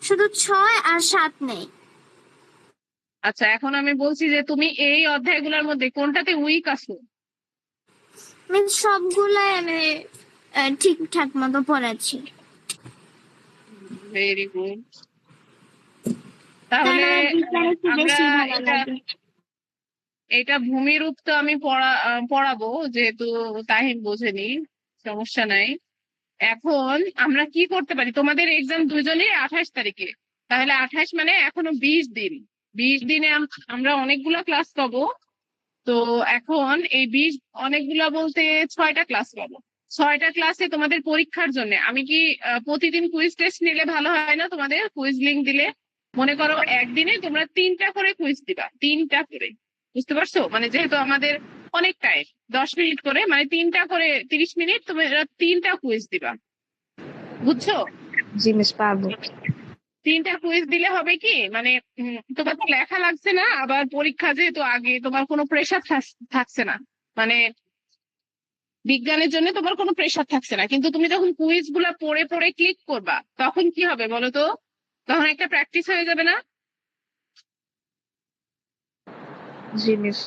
শুধু 6 আর 7 নেই। আচ্ছা, এখন আমি বলছি যে তুমি এই অধ্যায়গুলোর মধ্যে কোনটাতে উইক আছো? মিস সবগুলাই আমি ঠিকঠাক মতো পড়াচ্ছি। Very good. তার তাহলে মানে বিজ্ঞান একটু আমরা বেশি ভালো এটা লাগে। এটা ভূমিরূপ তো আমি পড়াবো, যেহেতু তাহিম বোঝেনি, সমস্যা নাই। এখন আমরা কি করতে পারি, তোমাদের এক্সাম দুজনের 28 তারিখে, তাহলে 28 মানে এখনো 20 দিন। 20 দিনে আমরা অনেকগুলো ক্লাস পাবো। তো এখন এই 20 অনেকগুলা বলতে 6টা ক্লাস পাবো। 6টা ক্লাসে তোমাদের পরীক্ষার জন্য আমি কি প্রতিদিন কুইজ টেস্ট নিলে ভালো হয় না? তোমাদের কুইজ লিঙ্ক দিলে মনে করো একদিনে তোমরা 3টা করে কুইজ দিবা, 3টা করে। বুঝতে পারছো? মানে যেহেতু আমাদের অনেক টাইম, 10 মিনিট করে, মানে 3টা করে 30 মিনিট, তোমরা 3টা কুইজ দিবা। বুঝছো? জি মিস পারবো। 3টা কুইজ দিলে হবে কি, মানে তোমার তো লেখা লাগছে না, আবার পরীক্ষা যেহেতু আগে, তোমার কোনো প্রেশার থাকছে না। মানে বিজ্ঞানের জন্য তোমার কোনো প্রেশার থাকছে না। কিন্তু তুমি যখন কুইজ গুলা পড়ে পড়ে ক্লিক করবা, তখন কি হবে বলো তো? তখন একটা প্র্যাকটিস হয়ে যাবে না? জি মিস।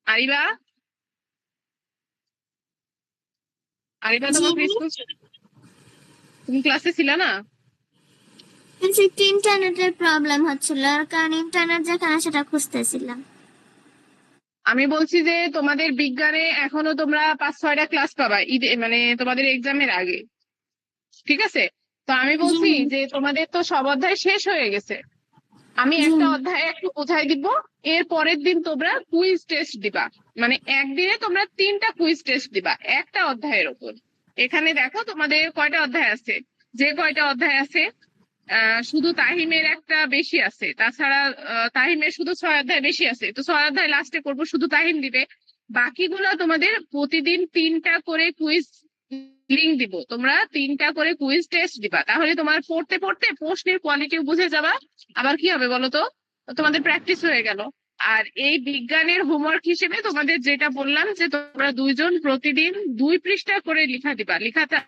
আরিবা, আরিবা জি তোমাকে মিস। স্কুল, তুমি ক্লাসে ছিল না? কিন্তু একটু ইন্টারনেটের প্রবলেম হচ্ছিল, আর কারণ ইন্টারনেট যেখানে সেটা খুঁজতেছিলাম। আমি বলছি যে তোমাদের বিজ্ঞানে এখনো তোমরা 5-6টা ক্লাস পাবা মানে তোমাদের এক্সামের আগে, ঠিক আছে? তো আমি জি বলছি মিস। যে তোমাদের তো সব অধ্যায় শেষ হয়ে গেছে, আমি জি একটা মিস। অধ্যায় একটু বোঝাই দিব। এর পরের দিন তোমরা কুইজ টেস্ট দিবা, মানে একদিনে তোমরা 3টা কুইজ টেস্ট দিবা একটা অধ্যায়ের উপর। এখানে দেখো তোমাদের কয়টা অধ্যায় আছে, যে কয়টা অধ্যায় আছে শুধু তাহিমের একটা বেশি আছে, তাছাড়া তাহিমের শুধু 6 অধ্যায় বেশি আছে, তো 6 অধ্যায় লাস্টে করবো, শুধু তাহিম দিবে। বাকিগুলো তোমাদের প্রতিদিন 3টা করে কুইজ লিঙ্ক দিব, তোমরা 3টা করে কুইজ টেস্ট দিবা, তাহলে তোমার পড়তে পড়তে প্রশ্নের কোয়ালিটিও বুঝে যাবা। আবার কি হবে বলো তো, তোমাদের প্র্যাকটিস হয়ে গেল। আর এই বিজ্ঞানের হোমওয়ার্ক হিসেবে তোমাদের যেটা বললাম যে তোমরা দুইজন প্রতিদিন 2 পৃষ্ঠা করে লেখা দিবা, লেখাটা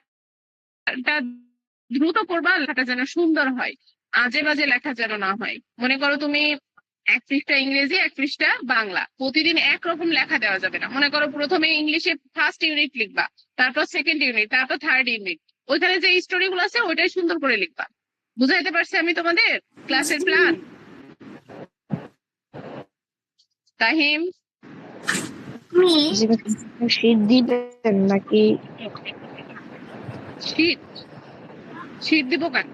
দ্রুত করবা, লেখাটা যেন সুন্দর হয়, আজে বাজে লেখা যেন না হয়। মনে করো তুমি 1 পৃষ্ঠা ইংরেজি 1 পৃষ্ঠা বাংলা, প্রতিদিন একরকম লেখা দেওয়া যাবে না। মনে করো প্রথমে ইংলিশে ফার্স্ট ইউনিট লিখবা, তারপর সেকেন্ড ইউনিট, তারপর থার্ড ইউনিট, ওইখানে যে স্টোরি গুলো আছে ওইটাই সুন্দর করে লিখবা। বুঝাইতে পারছি আমি তোমাদের ক্লাসের প্ল্যান? তাহিম, মিস। জি মিস। শীত দিবেন নাকি? শীত? শীত দিব কেন?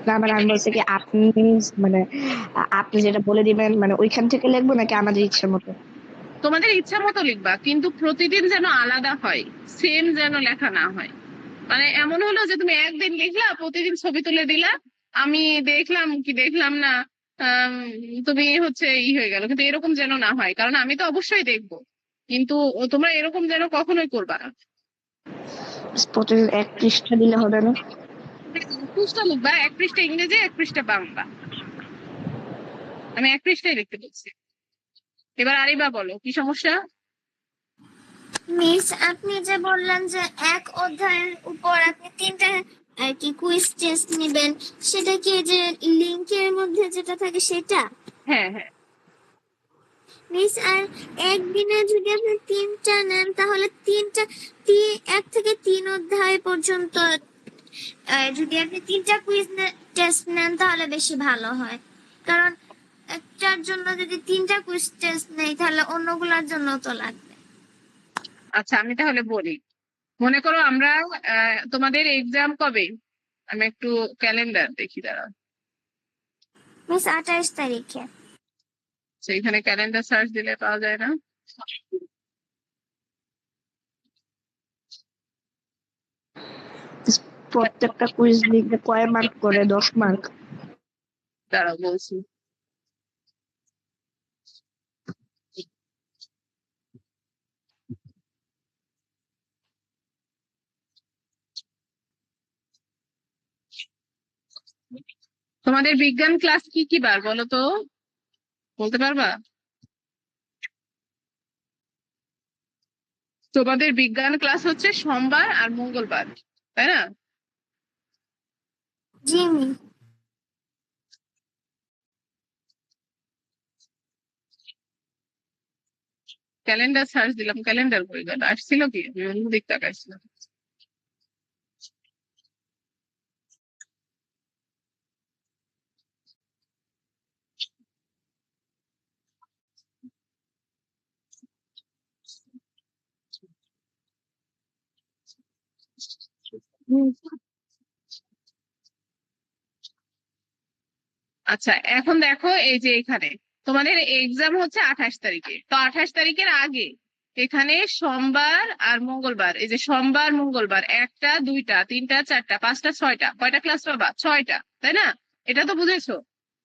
না মানে আমি বলছি কি আপনি, মানে আপনি যেটা বলে দিবেন মানে ওইখান থেকে লিখবো নাকি আমাদের ইচ্ছে মতো? তোমাদের ইচ্ছা মতো লিখবা, কিন্তু প্রতিদিন যেন আলাদা হয়, সেম যেন লেখা না হয়। মানে এমন হলো যে তুমি একদিন লিখলা, প্রতিদিন ছবি তুলে দিলা, আমি দেখলাম কি দেখলাম না, আম, তুমি হচ্ছে হয়ে গেল, কিন্তু এরকম যেন না হয়, কারণ আমি তো অবশ্যই দেখবো। কিন্তু তোমরা এরকম যেন কখনোই করবা না। প্রতিদিন 1 পৃষ্ঠা দিলে হবে না? 1 পৃষ্ঠা লিখবা, 1 পৃষ্ঠা ইংরেজি 1 পৃষ্ঠা বাংলা, আমি 1 পৃষ্ঠাই লিখতে বলছি। এবার আরিবা বলো কি সমস্যা? মিস, আপনি যে বললেন যে এক অধ্যায়ের উপর আপনি 3টা আর কি কুইজ টেস্ট নেবেন, সেটা কি এই যে লিংকের মধ্যে যেটা থাকে সেটা? হ্যাঁ হ্যাঁ। মিস, আর একদিনে যদি আপনি 3টা নেন তাহলে 1 থেকে 3 অধ্যায় পর্যন্ত যদি আপনি 3টা কুইজ টেস্ট নেন তাহলে বেশি ভালো হয়। কারণ একটার জন্য যদি 3টা কুইজ টেস্ট নেই তাহলে অন্যগুলোর জন্য তো লাগবে। আচ্ছা আমি তাহলে বলি, মনে করো আমরা তোমাদের এক্সাম কবে, আমি একটু ক্যালেন্ডার দেখি, দাঁড়া। মিস, 28 তারিখে। সেইখানে ক্যালেন্ডার সার্চ দিলে পাওয়া যায় না? প্রত্যেকটা কুইজ লিখলে কয় মার্ক করে? 10 মার্ক? দাঁড়াও বলছি। তোমাদের বিজ্ঞান ক্লাস কি কি বার বলো তো, বলতে পারবা? তোমাদের বিজ্ঞান ক্লাস হচ্ছে সোমবার আর মঙ্গলবার, তাই না? জি মিস। ক্যালেন্ডার সার্চ দিলাম, ক্যালেন্ডার কই গেল, আসছিল কি? আমি অন্য দিক তাকাইছিলাম। আচ্ছা এখন দেখো, এই যে এখানে তোমাদের এক্সাম হচ্ছে 28 তারিখে, তো 28 তারিখের আগে এখানে সোমবার আর মঙ্গলবার, এই যে সোমবার মঙ্গলবার 1টা 2টা 3টা 4টা 5টা 6টা, কয়টা ক্লাস পাবা? 6টা, তাই না? এটা তো বুঝেছো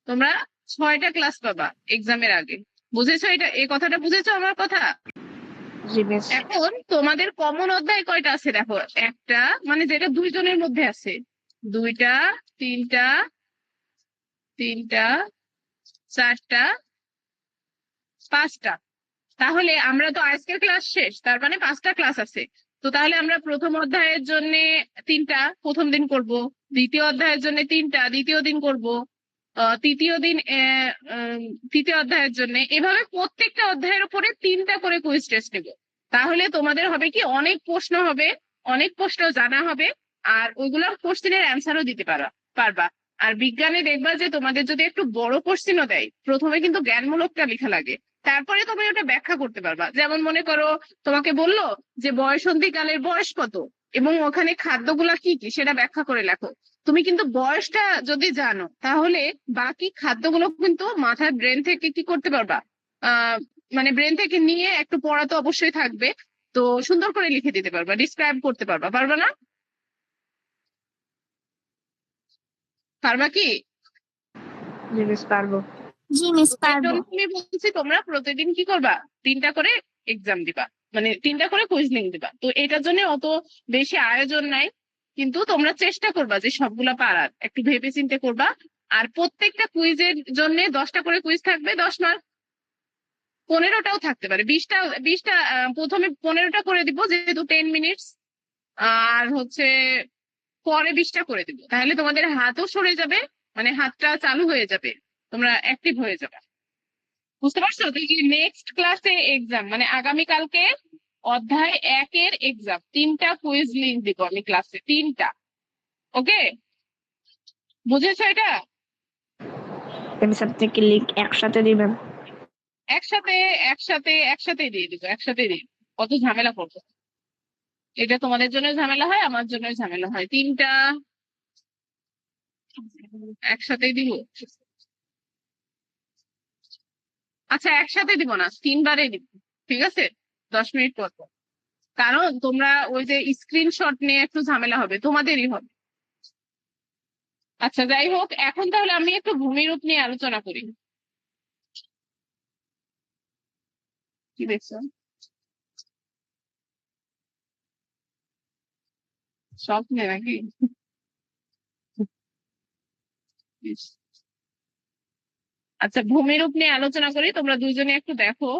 তোমরা, 6টা ক্লাস পাবা এক্সামের আগে। বুঝেছো এটা, এই কথাটা বুঝেছো আমার কথা? জি মিস। এখন তোমাদের কমন অধ্যায় কয়টা আছে দেখো, একটা, মানে যেটা দুইজনের মধ্যে আছে, 2টা 3টা 3টা 4টা 5টা। তাহলে আমরা তো আজকের ক্লাস শেষ, তার মানে 5টা ক্লাস আছে। তো তাহলে আমরা প্রথম অধ্যায়ের জন্য 3টা প্রথম দিন করব, দ্বিতীয় অধ্যায়ের জন্য 3টা দ্বিতীয় দিন করব, তৃতীয় দিন তৃতীয় অধ্যায়ের জন্য, এভাবে প্রত্যেকটা অধ্যায়ের উপরে 3টা করে কুইজ টেস্ট নেব। তাহলে তোমাদের হবে কি, অনেক প্রশ্ন হবে, অনেক প্রশ্ন জানা হবে, আর ওইগুলোর কোশ্চেনের অ্যান্সারও দিতে পারবা। আর বিজ্ঞানে দেখবা যে তোমাদের যদি একটু বড় কোশ্চেনও দেয়, প্রথমে কিন্তু জ্ঞানমূলকটা লেখা লাগে, তারপরে তুমি ওটা ব্যাখ্যা করতে পারবা। যেমন মনে করো তোমাকে বললো যে বয়সন্ধিকালের বয়স কত এবং ওখানে খাদ্যগুলা কি কি সেটা ব্যাখ্যা করে লেখো। তুমি কিন্তু বয়সটা যদি জানো তাহলে বাকি খাদ্যগুলো কিন্তু মাথার ব্রেন থেকে কি করতে পারবা, আহ মানে ব্রেন থেকে নিয়ে একটু পড়া তো অবশ্যই থাকবে, তো সুন্দর করে লিখে দিতে পারবা, ডিসক্রাইব করতে পারবা। পারবা না? পারবা কি? জি মিস পারবো। জি মিস তো এর পারবো। জন্য আমি বলছি তোমরা প্রতিদিন কি করবা, 3টা করে এক্সাম দিবা, মানে 3টা করে কুইজলিং দিবা। তো এটার জন্য অত বেশি আয়োজন নাই, কিন্তু তোমরা চেষ্টা করবা যে সবগুলা পারার, একটু ভেবে চিন্তে করবা। আর প্রত্যেকটা কুইজের জন্য 10টা করে কুইজ থাকবে, 10 মার্ক। 15টাও থাকতে পারে, 20টা প্রথমে 15টা করে দিব যেহেতু 10 মিনিটস, আর হচ্ছে পরে 20টা করে দিব, তাহলে তোমাদের হাতও সরে যাবে, মানে হাতটা চালু হয়ে যাবে, তোমরা অ্যাক্টিভ হয়ে যাবে। বুঝতে পারছো? তো নেক্সট ক্লাসে এক্সাম, মানে আগামীকালকে অধ্যায় 1-এর এক্সাম, 3টা কুইজ লিঙ্ক দিব আমি ক্লাসে, 3টা। ওকে, বুঝেছো এটা? মিস আপনি কি লিঙ্ক একসাথে দিবেন? একসাথে একসাথে দিয়ে দিব, একসাথে দিয়ে দিব। কত ঝামেলা করবো, এটা তোমাদের জন্য ঝামেলা হয়, আমার জন্য ঝামেলা হয়, 3টা একসাথেই দিব। আচ্ছা, একসাথে দিব না, 3বারে দিব, ঠিক আছে? 10 মিনিট পর পর। কারণ তোমরা ওই যে স্ক্রিনশট নিয়ে একটু ঝামেলা হবে, তোমাদেরই হবে। আচ্ছা, যাই হোক, এখন তাহলে আমি একটু ভূমিরূপ নিয়ে আলোচনা করি। কি দেখছো? স্বপ্নে নাকি? ইস। আচ্ছা, ভূমিরূপ নিয়ে আলোচনা করি, তোমরা দুইজনে একটু দেখো।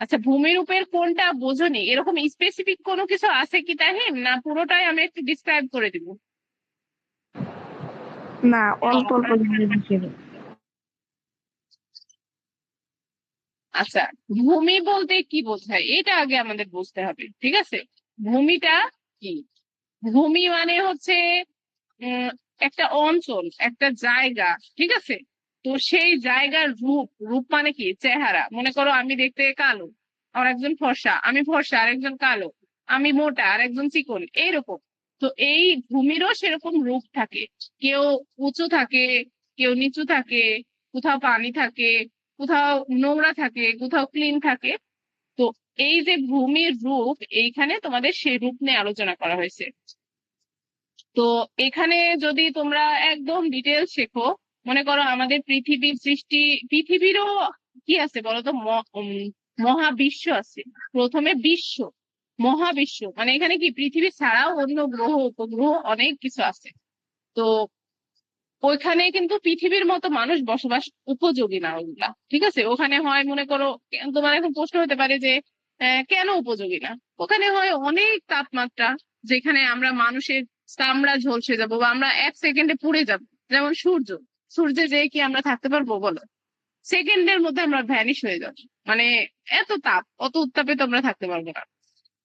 আচ্ছা, ভূমিরূপের কোনটা বোঝনি, এরকম স্পেসিফিক কোনো কিছু আছে কি তাহিম, না পুরোটাই আমি একটু ডিসক্রাইব করে দিব? না, অল্প অল্প জিনিস ছিল। আচ্ছা, ভূমি বলতে কি বোঝায় এটা আগে আমাদের বুঝতে হবে, ঠিক আছে? ভূমিটা কি? ভূমি মানে হচ্ছে উম একটা অঞ্চল, একটা জায়গা, ঠিক আছে? তো সেই জায়গার রূপ, রূপ মানে কি, চেহারা। মনে করো আমি দেখতে কালো, আর একজন ফর্সা, আমি ফর্সা আর একজন কালো, আমি মোটা আর একজন চিকন, এইরকম। তো এই ভূমিরও সেরকম রূপ থাকে, কেউ উঁচু থাকে, কেউ নিচু থাকে, কোথাও পানি থাকে, কোথাও নোংরা থাকে, কোথাও ক্লিন থাকে। তো এই যে ভূমির রূপ, এইখানে তোমাদের সেই রূপ নিয়ে আলোচনা করা হয়েছে। তো এখানে যদি তোমরা একদম ডিটেলস শেখো, মনে করো আমাদের পৃথিবীর সৃষ্টি, পৃথিবীরও কি আছে বলতো, মহাবিশ্ব আছে। প্রথমে বিশ্ব, মহাবিশ্ব মানে এখানে কি পৃথিবী ছাড়াও অন্য গ্রহ উপগ্রহ অনেক কিছু আছে। তো ওইখানে কিন্তু পৃথিবীর মতো মানুষ বসবাস উপযোগী না ওগুলা, ঠিক আছে? ওখানে হয় মনে করো, তোমার এখন প্রশ্ন হতে পারে যে কেন উপযোগী না? ওখানে হয় অনেক তাপমাত্রা, যেখানে আমরা মানুষের চামড়া ঝলসে যাবো বা আমরা 1 সেকেন্ডে পুড়ে যাব। যেমন সূর্য, সূর্যে যেয়ে কি আমরা থাকতে পারবো বলো? সেকেন্ডের মধ্যে আমরা ভ্যানিশ হয়ে যাবো, মানে এত তাপ, অত উত্তাপে তো আমরা থাকতে পারবো না।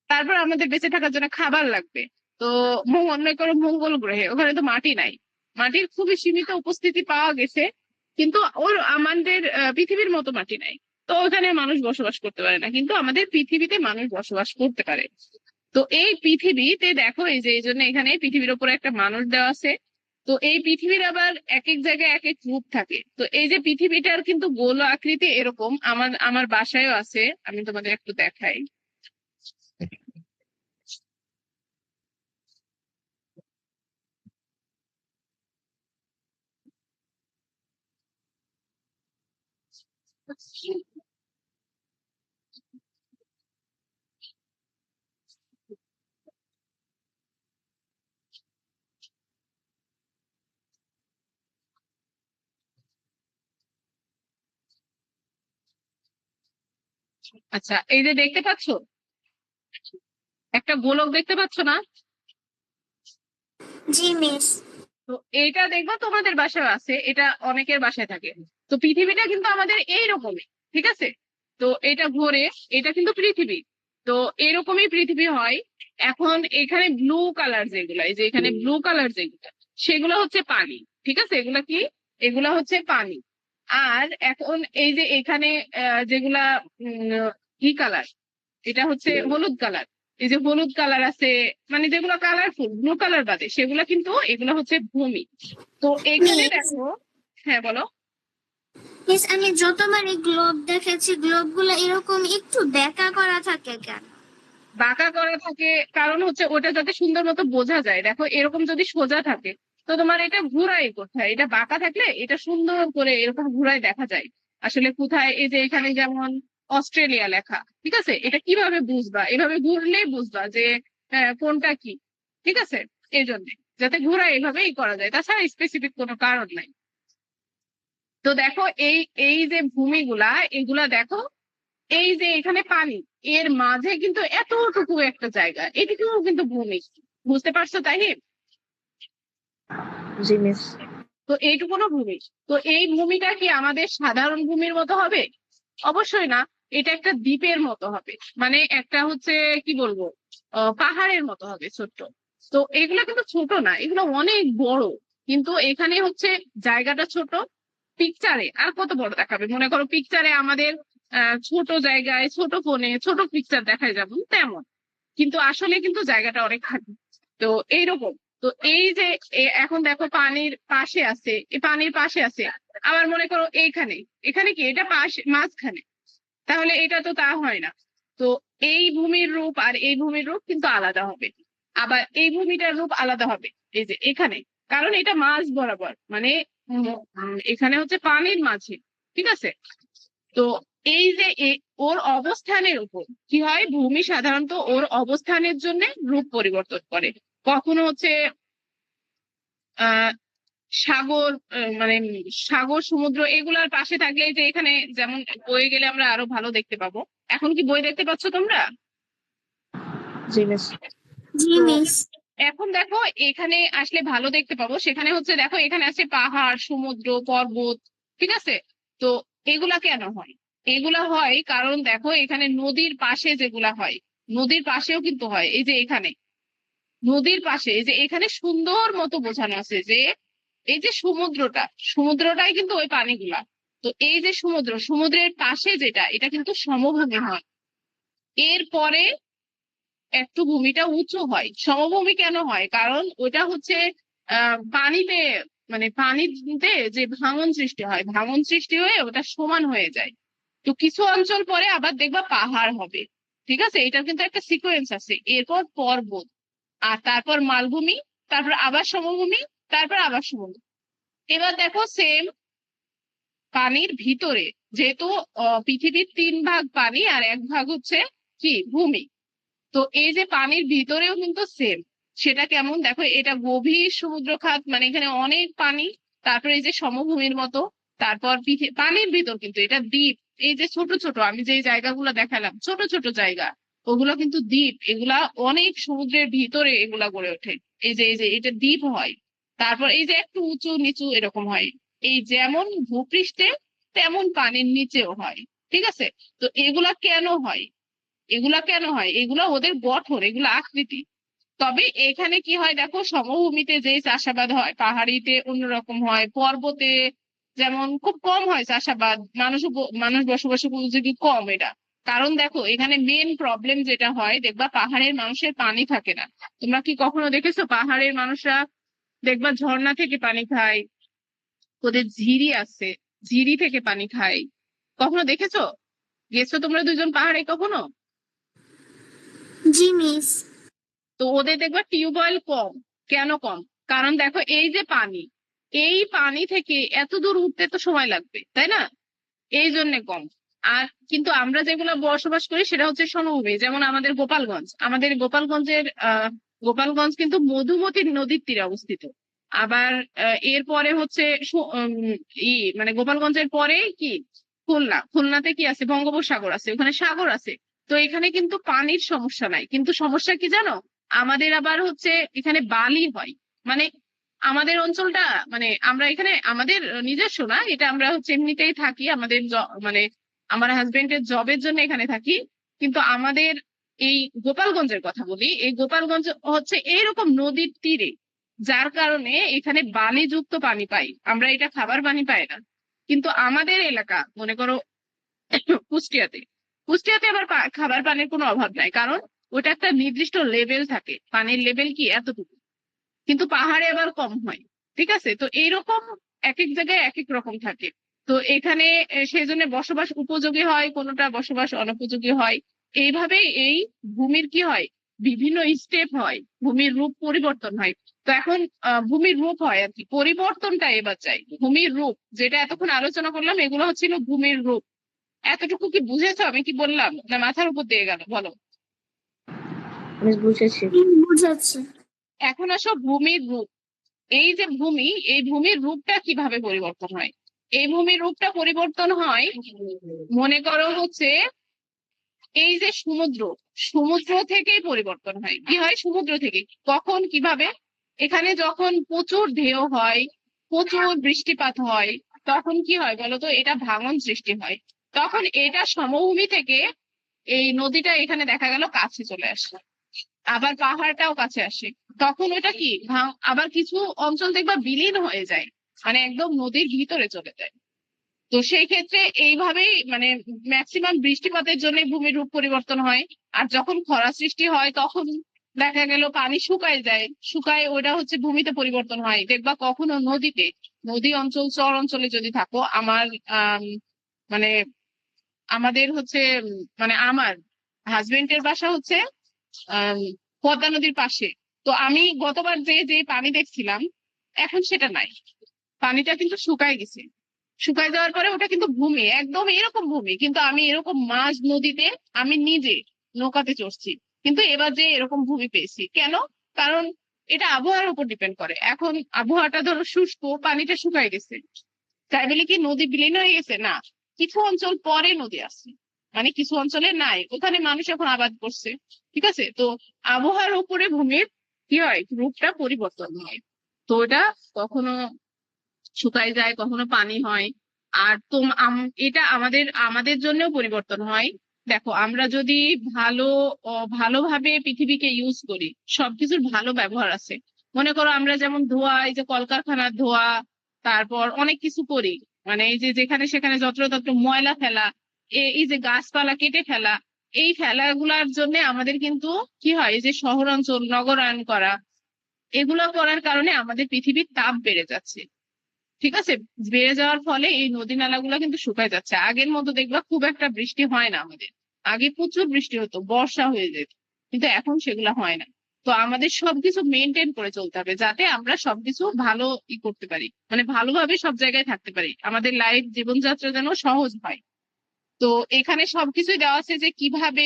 তারপর আমাদের বেঁচে থাকার জন্য খাবার লাগবে। তো মনে করো মঙ্গল গ্রহে, ওখানে তো মাটি নাই, মাটির খুবই সীমিত উপস্থিতি পাওয়া গেছে, কিন্তু ওর আমাদের পৃথিবীর মতো মাটি নাই। তো ওখানে মানুষ বসবাস করতে পারে না, কিন্তু আমাদের পৃথিবীতে মানুষ বসবাস করতে পারে। তো এই পৃথিবীতে দেখো, এই যে এই জন্য এখানে পৃথিবীর উপরে একটা মানুষ দেওয়া আছে। তো এই পৃথিবীর আবার এক এক জায়গায় এক এক রূপ থাকে। তো এই যে পৃথিবীটার কিন্তু গোল আকৃতি এরকম, আমার আমার বাসায়ও আছে, আমি তোমাদের একটু দেখাই। আচ্ছা, এই যে দেখতে পাচ্ছো, একটা গোলক দেখতে পাচ্ছ না? জি মিস। তো এইটা দেখবা তোমাদের বাসায় আছে, এটা অনেকের বাসায় থাকে। তো পৃথিবীটা কিন্তু আমাদের এইরকমই, ঠিক আছে? তো এটা ঘোরে, এটা কিন্তু পৃথিবী। তো এরকমই পৃথিবী হয়। এখন এখানে ব্লু কালার যেগুলা, এই যে এখানে ব্লু কালার যেগুলা, সেগুলো হচ্ছে পানি, ঠিক আছে? এগুলা কি? এগুলা হচ্ছে পানি। আর এখন এই যে এখানে যেগুলা কি কালার, এটা হচ্ছে হলুদ কালার। এই যে হলুদ কালার আছে, মানে যেগুলো কালারফুল, ব্লু কালার বাদে, সেগুলো কিন্তু এগুলো হচ্ছে ভূমি। তো এখানে মিস, দেখো, হ্যাঁ বলো। মিস আমি যতবারই গ্লোব দেখেছি গ্লোব গুলো এরকম একটু বেঁকা করা থাকে কেন? বাঁকা করা থাকে কারণ হচ্ছে ওটা যাতে সুন্দর মতো বোঝা যায়। দেখো এরকম যদি সোজা থাকে তো তোমার এটা ঘুরাই কোথায়, এটা বাঁকা থাকলে এটা সুন্দর করে এরকম ঘুরাই দেখা যায় আসলে কোথায়। এই যে এখানে যেমন অস্ট্রেলিয়া লেখা, ঠিক আছে? এটা কিভাবে বুঝবা? এভাবে ঘুরলেই বুঝবা যে কোনটা কি, ঠিক আছে? এই জন্য যাতে ঘুরা এভাবেই করা যায়, তাছাড়া স্পেসিফিক কোনো কারণ নাই। তো দেখো এই এই যে ভূমিগুলা, এগুলা দেখো, এই যে এখানে পানি, এর মাঝে কিন্তু এতটুকু একটা জায়গা, এটুকুও কিন্তু ভূমি। বুঝতে পারছো তাই? জি মিস। তো এইটুকুনো ভূমি। তো এই ভূমিটা কি আমাদের সাধারণ ভূমির মতো হবে? অবশ্যই না। এটা একটা দ্বীপের মতো হবে, মানে একটা হচ্ছে কি বলবো, পাহাড়ের মতো হবে, ছোট্ট। তো এগুলো কিন্তু ছোট না, এগুলো অনেক বড়। কিন্তু এখানে হচ্ছে জায়গাটা ছোট। পিকচারে আর কত বড় দেখাবে? মনে করো পিকচারে আমাদের ছোট জায়গায় ছোট ফোনে ছোট পিকচার দেখায় যেমন তেমন, কিন্তু আসলে কিন্তু জায়গাটা অনেক খালি। তো এইরকম। তো এই যে এখন দেখো পানির পাশে আছে, এই পানির পাশে আছে, আবার মনে করো এইখানে, এখানে কি এটা পাশে মাঝখানে, তাহলে এটা তো তা হয় না। তো এই ভূমির রূপ আর এই ভূমির রূপ কিন্তু আলাদা হবে, আবার এই ভূমিটার রূপ আলাদা হবে। এই যে এখানে, কারণ এটা মাঝ বরাবর, মানে এখানে হচ্ছে পানির মাঝে, ঠিক আছে? তো এই যে ওর অবস্থানের উপর কি হয়, ভূমি সাধারণত ওর অবস্থানের জন্য রূপ পরিবর্তন করে। কখনো হচ্ছে আহ সাগর, মানে সাগর সমুদ্র এগুলার পাশে থাকলে, এই যে এখানে যেমন বয়ে গেলে আমরা আরো ভালো দেখতে পাবো। এখন কি বই দেখতে পাচ্ছ তোমরা? জি মিস। জি তো মিস। এখন দেখো এখানে আসলে ভালো দেখতে পাবো, সেখানে হচ্ছে দেখো এখানে আছে পাহাড়, সমুদ্র, পর্বত, ঠিক আছে? তো এগুলা কেন হয়? এগুলা হয় কারণ দেখো এখানে নদীর পাশে যেগুলা হয়, নদীর পাশেও কিন্তু হয়। এই যে এখানে নদীর পাশে, এই যে এখানে সুন্দর মতো বোঝানো আছে যে এই যে সমুদ্রটা, সমুদ্রটাই কিন্তু ওই পানিগুলা। তো এই যে সমুদ্র, সমুদ্রের পাশে যেটা, এটা কিন্তু সমভূমি হয়। এরপরে একটু ভূমিটা উঁচু হয়। সমভূমি কেন হয়? কারণ ওটা হচ্ছে পানিতে, মানে পানিতে যে ভাঙন সৃষ্টি হয়, ভাঙন সৃষ্টি হয়ে ওটা সমান হয়ে যায়। তো কিছু অঞ্চল পরে আবার দেখবা পাহাড় হবে, ঠিক আছে? এটা কিন্তু একটা সিকোয়েন্স আছে। এরপর পর্বত, আর তারপর মালভূমি, তারপর আবার সমভূমি, তারপর আবার সমভূমি। এবার দেখো সেম পানির ভিতরে, যেহেতু পৃথিবীর 3 ভাগ পানি আর 1 ভাগ হচ্ছে কি ভূমি। তো এই যে পানির ভিতরেও কিন্তু সেম। সেটা কেমন দেখো, এটা গভীর সমুদ্র খাত, মানে এখানে অনেক পানি। তারপরে এই যে সমভূমির মতো, তারপর পানির ভিতর কিন্তু এটা দ্বীপ। এই যে ছোট ছোট আমি যে জায়গাগুলো দেখালাম, ছোট ছোট জায়গা, ওগুলো কিন্তু দ্বীপ। এগুলা অনেক সমুদ্রের ভিতরে এগুলা গড়ে ওঠে। এই যে এটা দ্বীপ হয়। তারপর এই যে একটু উঁচু নিচু এরকম হয়। এই যেমন ভূপৃষ্ঠে তেমন পানির নিচেও হয়, ঠিক আছে? তো এগুলা কেন হয়? এগুলা কেন হয়? এগুলা ওদের গঠন, এগুলা আকৃতি। তবে এখানে কি হয় দেখো, সমভূমিতে যে চাষাবাদ হয়, পাহাড়িতে অন্যরকম হয়, পর্বতে যেমন খুব কম হয় চাষাবাদ, মানুষ বসবাস উপযোগী কম এটা। কারণ দেখো এখানে মেন প্রবলেম যেটা হয়, দেখবা পাহাড়ের মানুষের পানি থাকে না। তোমরা কি কখনো দেখেছো পাহাড়ের মানুষরা, দেখবা ঝর্ণা থেকে পানি খায়, ওদের ঝিরি আছে, ঝিরি থেকে পানি খায়। কখনো দেখেছো? গেছো তোমরা দুজন পাহাড়ে কখনো? জি মিস। তো ওদের দেখবা টিউবওয়েল কম। কেন কম? কারণ দেখো এই যে পানি, এই পানি থেকে এত দূর উঠতে তো সময় লাগবে, তাই না? এই জন্য কম। আর কিন্তু আমরা যেগুলো বসবাস করি সেটা হচ্ছে সমভূমি, যেমন আমাদের গোপালগঞ্জ, আমাদের গোপালগঞ্জের গোপালগঞ্জ কিন্তু মধুমতি নদীর তীরে অবস্থিত। আবার এরপরে হচ্ছে মানে গোপালগঞ্জের পরে কি খুলনা, খুলনাতে কি আছে, বঙ্গোপসাগর আছে, ওখানে সাগর আছে। তো এখানে কিন্তু পানির সমস্যা নাই, কিন্তু সমস্যা কি জানো, আমাদের আবার হচ্ছে এখানে বালি হয়। মানে আমাদের অঞ্চলটা, মানে আমরা এখানে আমাদের নিজস্ব না, এটা আমরা হচ্ছে এমনিতেই থাকি, আমাদের মানে আমার হাজবেন্ডের জবের জন্য এখানে থাকি। কিন্তু আমাদের এই গোপালগঞ্জের কথা বলি, এই গোপালগঞ্জ হচ্ছে এইরকম নদীর তীরে, যার কারণে এখানে বালিযুক্ত পানি পাই আমরা, এটা খাবার পানি পাই না। কিন্তু আমাদের এলাকা মনে করো কুষ্টিয়াতে, কুষ্টিয়াতে আবার খাবার পানির কোনো অভাব নাই, কারণ ওটা একটা নির্দিষ্ট লেভেল থাকে, পানির লেভেল কি এতটুকু। কিন্তু পাহাড়ে আবার কম হয়। ঠিক আছে, তো এইরকম এক এক জায়গায় এক এক রকম থাকে। তো এখানে সেই জন্য বসবাস উপযোগী হয়, কোনোটা বসবাস অনুপযোগী হয়। এইভাবেই এই ভূমির কি হয়, বিভিন্ন স্টেপ হয়, ভূমির রূপ পরিবর্তন হয়। তো এখন ভূমির রূপ হয় আর কি, পরিবর্তনটা এবার চাই। ভূমির রূপ যেটা এতক্ষণ আলোচনা করলাম, এগুলো হচ্ছিল ভূমির রূপ। এতটুকু কি বুঝেছো আমি কি বললাম, না মাথার উপর দিয়ে গেল বলো? আমি বুঝেছি। বুঝাচ্ছি। এখন আসো ভূমির রূপ। এই যে ভূমি, এই ভূমির রূপটা কিভাবে পরিবর্তন হয়? এই ভূমির রূপটা পরিবর্তন হয় মনে করো হচ্ছে এই যে সমুদ্র, সমুদ্র থেকেই পরিবর্তন হয়। কি হয় সমুদ্র থেকে? কখন কিভাবে? এখানে যখন প্রচুর ঢেউ হয়, প্রচুর বৃষ্টিপাত হয়, তখন কি হয় বলতো, এটা ভাঙন সৃষ্টি হয়। তখন এটা সমভূমি থেকে এই নদীটা এখানে দেখা গেল কাছে চলে আসে, আবার পাহাড়টাও কাছে আসে। তখন ওটা কি আবার কিছু অঞ্চল দেখবা বিলীন হয়ে যায়, মানে একদম নদীর ভিতরে চলে যায়। তো সেই ক্ষেত্রে এইভাবেই মানে ম্যাক্সিমাম বৃষ্টিপাতের জন্য ভূমির রূপ পরিবর্তন হয়। আর যখন খরা সৃষ্টি হয় তখন দেখা গেল পানি শুকায় যায়, শুকায় ওটা হচ্ছে ভূমিতে পরিবর্তন হয়। দেখবা কখনো নদীতে, নদী অঞ্চল চর অঞ্চলে যদি থাকো, আমার মানে আমাদের হচ্ছে মানে আমার হাজবেন্ডের বাসা হচ্ছে পদ্মা নদীর পাশে। তো আমি গতবার যে যে পানি দেখছিলাম, এখন সেটা নাই, পানিটা কিন্তু শুকায় গেছে। শুকায় যাওয়ার পরে ওটা কিন্তু ভূমি, একদম এরকম ভূমি, কিন্তু আমি এরকম মাঝ নদীতে আমি নিজে নৌকাতে চড়ছি, কিন্তু এবার যে এরকম ভূমি পেয়েছি কেন? কারণ এটা আবহাওয়ার উপর ডিপেন্ড করে। এখন আবহাওয়াটা ধরো শুষ্ক, পানিটা শুকায় গেছে, তাই বলে কি নদী বিলীন হয়ে গেছে? না, কিছু অঞ্চল পরে নদী আসছে, মানে কিছু অঞ্চলে নাই, ওখানে মানুষ এখন আবাদ করছে। ঠিক আছে, তো আবহাওয়ার উপরে ভূমির কি হয়, রূপটা পরিবর্তন হয়। তো এটা কখনো শুকায় যায়, কখনো পানি হয়। আর এটা আমাদের আমাদের জন্য পরিবর্তন হয়। দেখো আমরা যদি ভালো ভালোভাবে পৃথিবীকে ইউজ করি, সবকিছুর ভালো ব্যবহার আছে। মনে করো আমরা যেমন ধোঁয়া, এই যে কলকারখানার ধোঁয়া, তারপর অনেক কিছু করি, মানে এই যে যেখানে সেখানে যত্রতত্র ময়লা ফেলা, এই যে গাছপালা কেটে ফেলা, এই ফেলাগুলার জন্য আমাদের কিন্তু কি হয়, এই যে শহরাঞ্চল নগরায়ন করা, এগুলো করার কারণে আমাদের পৃথিবীর তাপ বেড়ে যাচ্ছে। ঠিক আছে, বেড়ে যাওয়ার ফলে এই নদী নালাগুলো কিন্তু শুকায় যাচ্ছে। আগের মতো দেখবা খুব একটা বৃষ্টি হয় না আমাদের, আগে প্রচুর বৃষ্টি হতো, বর্ষা হয়ে যেত, কিন্তু এখন সেগুলো হয় না। তো আমাদের সবকিছু মেনটেন করে চলতে হবে, যাতে আমরা সবকিছু ভালো করতে পারি, মানে ভালোভাবে সব জায়গায় থাকতে পারি, আমাদের লাইফ জীবনযাত্রা যেন সহজ হয়। তো এখানে সবকিছুই দেওয়া আছে যে কিভাবে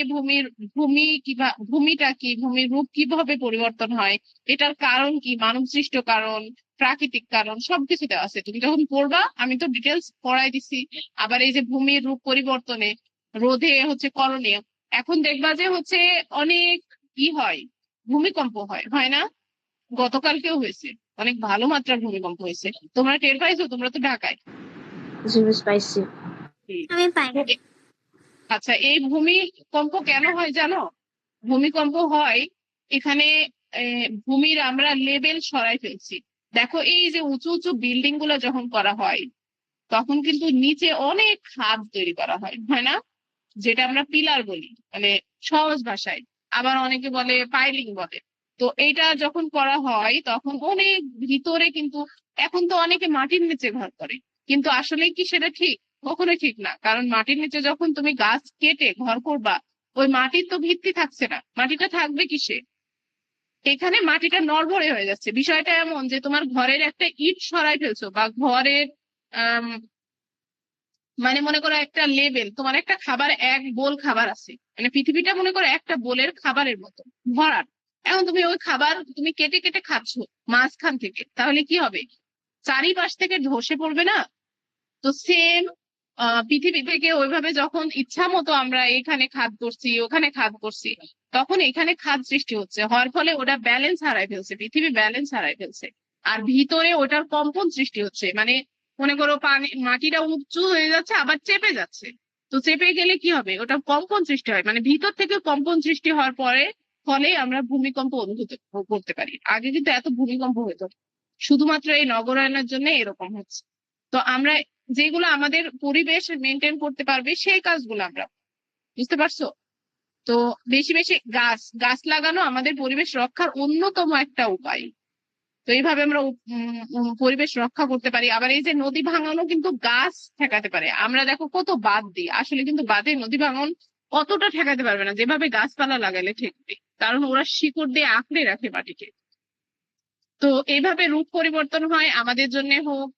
ভূমিটা কি, ভূমির রূপ কিভাবে পরিবর্তন হয়, এটার কারণ কি, মানব সৃষ্ট কারণ, প্রাকৃতিক কারণ, সবকিছু দেওয়া আছে। তুমি যখন পড়বা, আমি তো ডিটেলস পড়াই দিছি। আবার এই যে ভূমির রূপ পরিবর্তনে রোধে হচ্ছে করণীয়, এখন দেখবা যে হচ্ছে অনেক কি হয়, ভূমিকম্প হয়, হয় না? গতকালকেও হয়েছে, অনেক ভালো মাত্রার ভূমিকম্প হয়েছে। তোমরা টের পাইছো? তোমরা তো ঢাকায়। স্পাইসি। আমি পাই। আচ্ছা, এই ভূমিকম্প কেন হয় জানো? ভূমিকম্প হয় এখানে ভূমির আমরা লেভেল সরাই ফেলছি। দেখো এই যে উঁচু উঁচু বিল্ডিং গুলো যখন করা হয়, তখন কিন্তু নিচে অনেক খাদ তৈরি করা হয়, হয় না? যেটা আমরা পিলার বলি, মানে সহজ ভাষায়। আবার অনেকে বলে পাইলিং বলে। তো এইটা যখন করা হয় তখন অনেক ভিতরে কিন্তু, এখন তো অনেকে মাটির নিচে ঘর করে, কিন্তু আসলে কি সেটা ঠিক? কখনোই ঠিক না, কারণ মাটির নিচে যখন তুমি গাছ কেটে ঘর করবা, ওই মাটির তো ভিত্তি থাকছে না, মাটিটা থাকবে কিসে? এখানে মাটিটা নড়বড়ে হয়ে যাচ্ছে। বিষয়টা এমন যে তোমার ঘরের একটা ইট সরাই ফেলছো, বা ঘরের আহ মানে মনে করো একটা লেভেল, তোমার একটা খাবার, এক বোল খাবার আছে, মানে পৃথিবীটা মনে করো একটা বোলের খাবারের মতো ভরাট। এখন তুমি ওই খাবার তুমি কেটে কেটে খাচ্ছো মাঝখান থেকে, তাহলে কি হবে? চারিপাশ থেকে ধসে পড়বে না? তো সেম পৃথিবী থেকে ওইভাবে যখন ইচ্ছা মতো আমরা এখানে খাদ করছি ওখানে খাদ করছি, তখন এখানে খাদ সৃষ্টি হচ্ছে, হওয়ার ফলে ওটা ব্যালেন্স হারাই ফেলছে, পৃথিবী ব্যালেন্স হারাই ফেলছে। আর ভিতরে ওটার কম্পন সৃষ্টি হচ্ছে, মানে মনে করো পানি মাটিটা উঁচু হয়ে যাচ্ছে আবার চেপে যাচ্ছে। তো চেপে গেলে কি হবে, ওটা কম্পন সৃষ্টি হয়, মানে ভিতর থেকে কম্পন সৃষ্টি হওয়ার পরে ফলে আমরা ভূমিকম্প অনুভূত করতে পারি। আগে কিন্তু এত ভূমিকম্প হতো না। শুধুমাত্র এই নগরায়নের জন্য এরকম হচ্ছে। তো আমরা যেগুলো আমাদের পরিবেশ মেনটেন করতে পারবে সেই কাজগুলো আমরা, বুঝতে পারছো? তো বেশি বেশি গাছ গাছ লাগানো আমাদের পরিবেশ রক্ষার অন্যতম একটা উপায়। তো এইভাবে আমরা পরিবেশ রক্ষা করতে পারি। আবার এই যে নদী ভাঙানো কিন্তু গাছ ঠেকাতে পারে। আমরা দেখো কত বাঁধ দিই, আসলে কিন্তু বাঁধে নদী ভাঙন অতটা ঠেকাতে পারবে না যেভাবে গাছপালা লাগালে ঠেকবে, কারণ ওরা শিকড় দিয়ে আঁকড়ে রাখে মাটিকে। তো এইভাবে রূপ পরিবর্তন হয় আমাদের জন্য হোক,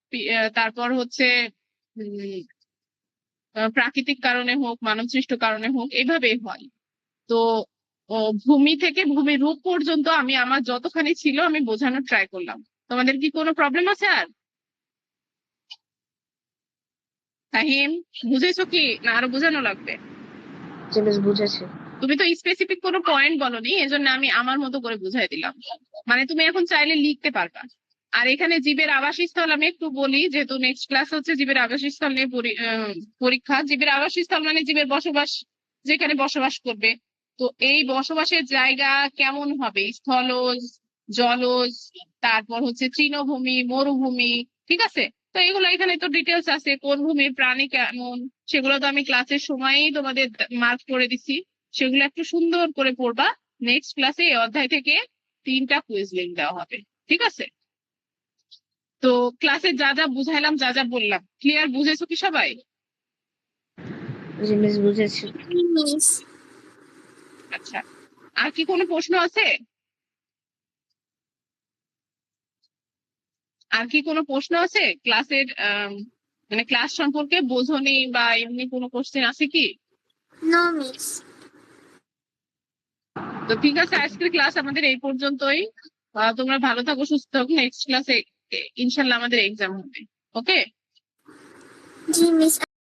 তারপর হচ্ছে উম প্রাকৃতিক কারণে হোক, মানব সৃষ্ট কারণে হোক, এইভাবেই হয়। তো ভূমি থেকে ভূমির রূপ পর্যন্ত আমি আমার যতখানি ছিল আমি বোঝানোর ট্রাই করলাম। তোমাদের কি কোনো প্রবলেম আছে আর? ফাহিম, বুঝেছো কি না আরো বোঝানো লাগবে? জি মিস, বুঝেছি। তুমি তো স্পেসিফিক কোনো পয়েন্ট বলোনি, এজন্য আমি আমার মতো করে বুঝাই দিলাম। মানে তুমি এখন চাইলে লিখতে পারবা। আর এখানে জীবের আবাসস্থল আমি একটু বলি, যেহেতু নেক্সট ক্লাস হচ্ছে জীবের আবাসস্থল নিয়ে পরীক্ষা। জীবের আবাসস্থল মানে জীবের বসবাস, যেখানে বসবাস করবে। তো এই বসবাসের জায়গা কেমন হবে, স্থলজ, জলজ, তারপর হচ্ছে তৃণভূমি, মরুভূমি, ঠিক আছে? তো এগুলো এখানে তো ডিটেলস আছে, কোন ভূমির প্রাণী কেমন, সেগুলো তো আমি ক্লাসের সময়ই তোমাদের মার্ক করে দিছি। সেগুলো একটু সুন্দর করে পড়বা। নেক্সট ক্লাসে এই অধ্যায় থেকে 3টা কুইজ লিঙ্ক দেওয়া হবে, ঠিক আছে? তো ক্লাসে যা যা বুঝাইলাম, যা যা বললাম, ক্লিয়ার বুঝেছো কি সবাই? জি মিস, বুঝেছি। মিস আচ্ছা, আর কি কোনো প্রশ্ন আছে? আর কি কোনো প্রশ্ন আছে ক্লাসের মানে ক্লাস সম্পর্কে বোঝনি বা এমনি কোনো কোশ্চেন আছে কি? No miss. তো ঠিক আছে, আজকের ক্লাস আমাদের এই পর্যন্তই। তোমরা ভালো থাকো, সুস্থ থাকো। নেক্সট ক্লাসে ইনশাল্লাহ আমাদের এক্সাম হবে। ওকে। জি মিস।